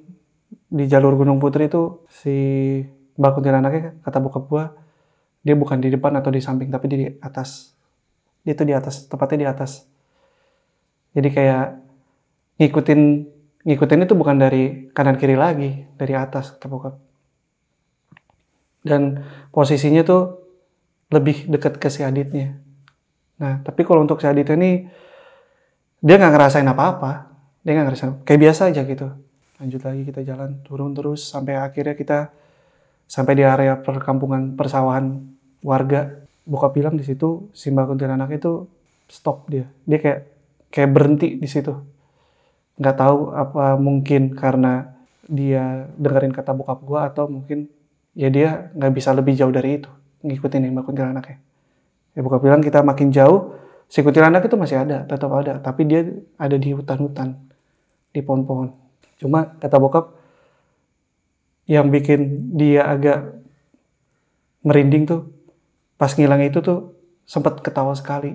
di jalur Gunung Putri itu, si Mbak Kuntilanaknya kata bokap gue, dia bukan di depan atau di samping, tapi di atas. Dia tuh di atas, tepatnya di atas. Jadi kayak ngikutin itu bukan dari kanan kiri lagi, dari atas kata bokap. Dan posisinya tuh lebih dekat ke si Aditnya. Nah, tapi kalau untuk si Aditnya nih, dia nggak ngerasain apa-apa. Dia nggak ngerasain, kayak biasa aja gitu. Lanjut lagi kita jalan, turun terus, sampai akhirnya kita sampai di area perkampungan persawahan warga. Bokap bilang di situ, si Mbak Kuntilanak itu stop dia. Dia kayak berhenti di situ. Nggak tahu apa mungkin karena dia dengerin kata bokap gue atau mungkin ya dia nggak bisa lebih jauh dari itu ngikutin yang Mbak Kuntilanaknya. Ya bokap bilang kita makin jauh, si kuntilanak itu masih ada, tetap ada, tapi dia ada di hutan-hutan, di pohon-pohon. Cuma kata bokap yang bikin dia agak merinding tuh pas ngilang itu tuh sempat ketawa sekali.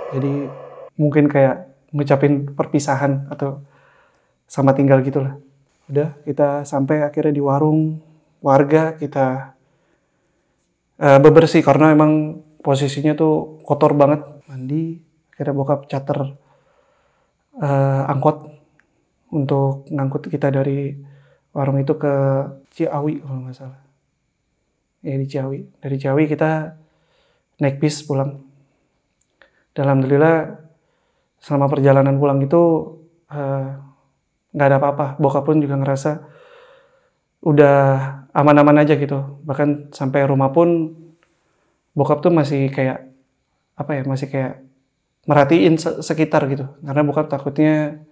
Jadi mungkin kayak ngucapin perpisahan atau sama tinggal gitulah. Udah kita sampai akhirnya di warung warga, kita bebersih karena emang posisinya tuh kotor banget. Mandi, akhirnya bokap charter angkot untuk ngangkut kita dari warung itu ke Ciawi kalau nggak salah. Ya di Ciawi. Dari Ciawi kita naik bis pulang. Dan alhamdulillah selama perjalanan pulang itu nggak ada apa-apa. Bokap pun juga ngerasa udah aman-aman aja gitu. Bahkan sampai rumah pun bokap tuh masih kayak masih kayak merhatiin sekitar gitu. Karena bokap takutnya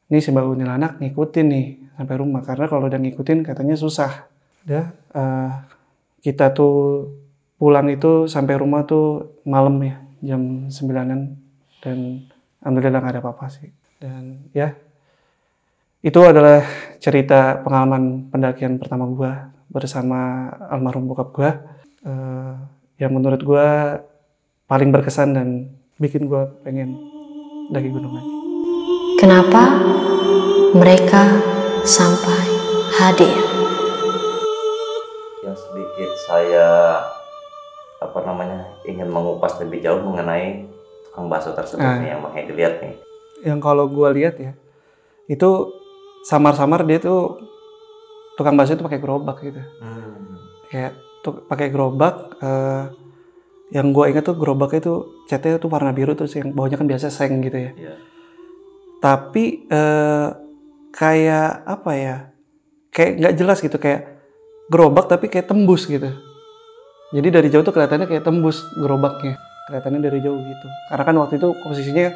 ini si Mbak Kuntilanak ngikutin nih sampai rumah. Karena kalau udah ngikutin katanya susah. Udah kita tuh pulang itu sampai rumah tuh malam ya, jam 9-an. Dan alhamdulillah gak ada apa-apa sih. Dan ya, itu adalah cerita pengalaman pendakian pertama gue bersama almarhum bokap gue. Yang menurut gue paling berkesan dan bikin gue pengen daki gunung lagi. Kenapa mereka sampai hadir? Yang sedikit saya ingin mengupas lebih jauh mengenai tukang bakso tersebut nih yang Bang Hedi lihat nih. Yang kalau gue lihat ya, itu samar-samar dia tuh tukang bakso itu pakai gerobak gitu. Kayak pakai gerobak. Yang gue ingat tuh gerobaknya tuh catnya tuh warna biru terus yang bawahnya kan biasa seng gitu ya. Yeah. Tapi kayak apa ya? Kayak nggak jelas gitu, kayak gerobak tapi kayak tembus gitu. Jadi dari jauh tuh kelihatannya kayak tembus gerobaknya. Kelihatannya dari jauh gitu. Karena kan waktu itu posisinya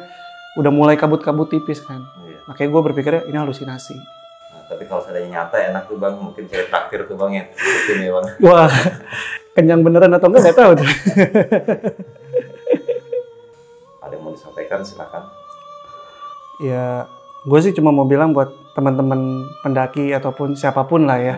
udah mulai kabut-kabut tipis kan. Yeah. Makanya gue berpikirnya ini halusinasi. Nah, tapi kalau seandainya nyata enak tuh Bang, mungkin saya traktir tuh Bang ya. Ini Bang. Wah, kenyang beneran atau enggak tahu tuh. Ada yang mau disampaikan silakan. Ya, gue sih cuma mau bilang buat teman-teman pendaki ataupun siapapun lah ya,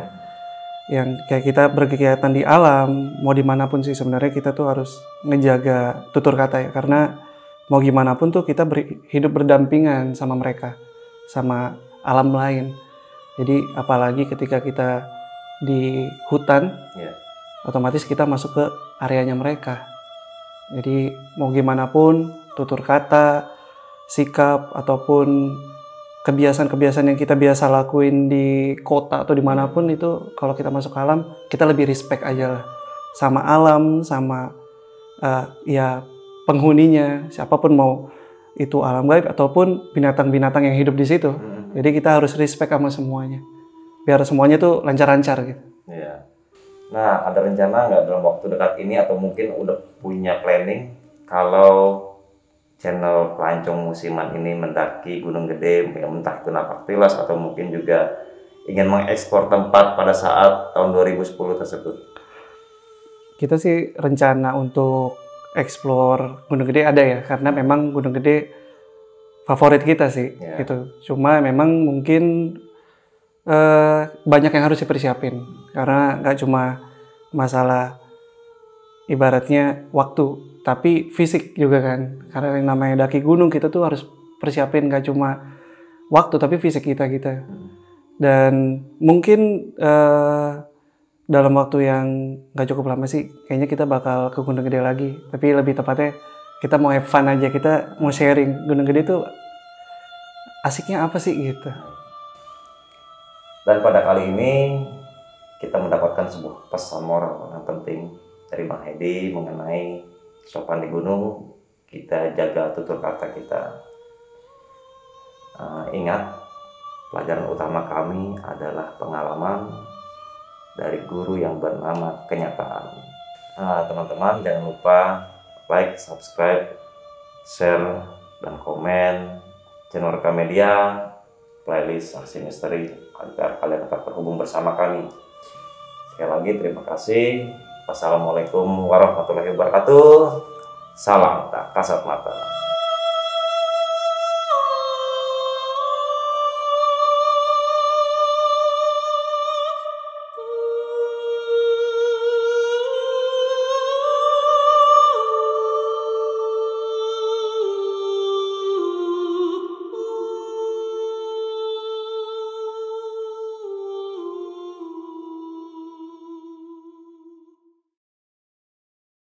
yang kayak kita berkegiatan di alam, mau dimanapun sih sebenarnya kita tuh harus ngejaga tutur kata ya, karena mau gimana pun tuh kita hidup berdampingan sama mereka, sama alam lain. Jadi apalagi ketika kita di hutan, Iya. otomatis kita masuk ke areanya mereka. Jadi mau gimana pun tutur kata, sikap ataupun kebiasaan-kebiasaan yang kita biasa lakuin di kota atau dimanapun itu, kalau kita masuk alam kita lebih respect aja lah sama alam, sama ya penghuninya, siapapun, mau itu alam gaib ataupun binatang-binatang yang hidup di situ. Jadi kita harus respect sama semuanya biar semuanya tuh lancar-lancar gitu. Iya. Nah, ada rencana nggak dalam waktu dekat ini atau mungkin udah punya planning kalau channel Pelancong Musiman ini mendaki Gunung Gede, entah itu Napaktilas atau mungkin juga ingin mengekspor tempat pada saat tahun 2010 tersebut? Kita sih rencana untuk explore Gunung Gede ada ya, karena memang Gunung Gede favorit kita sih, gitu. Cuma memang mungkin banyak yang harus dipersiapin, karena nggak cuma masalah ibaratnya waktu, tapi fisik juga kan. Karena yang namanya daki gunung kita tuh harus persiapin nggak cuma waktu, tapi fisik kita. Dan mungkin dalam waktu yang nggak cukup lama sih, kayaknya kita bakal ke Gunung Gede lagi. Tapi lebih tepatnya kita mau have fun aja, kita mau sharing Gunung Gede tuh asiknya apa sih gitu. Dan pada kali ini kita mendapatkan sebuah pesan moral yang penting dari Bang Hedi mengenai sopan di gunung, kita jaga tutur kata kita. Ingat, pelajaran utama kami adalah pengalaman dari guru yang bernama kenyataan. Teman-teman jangan lupa like, subscribe, share, dan komen channel Rekam Media, playlist Saksi Misteri agar kalian tetap terhubung bersama kami. Sekali lagi terima kasih. Wassalamualaikum warahmatullahi wabarakatuh. Salam tak kasat mata.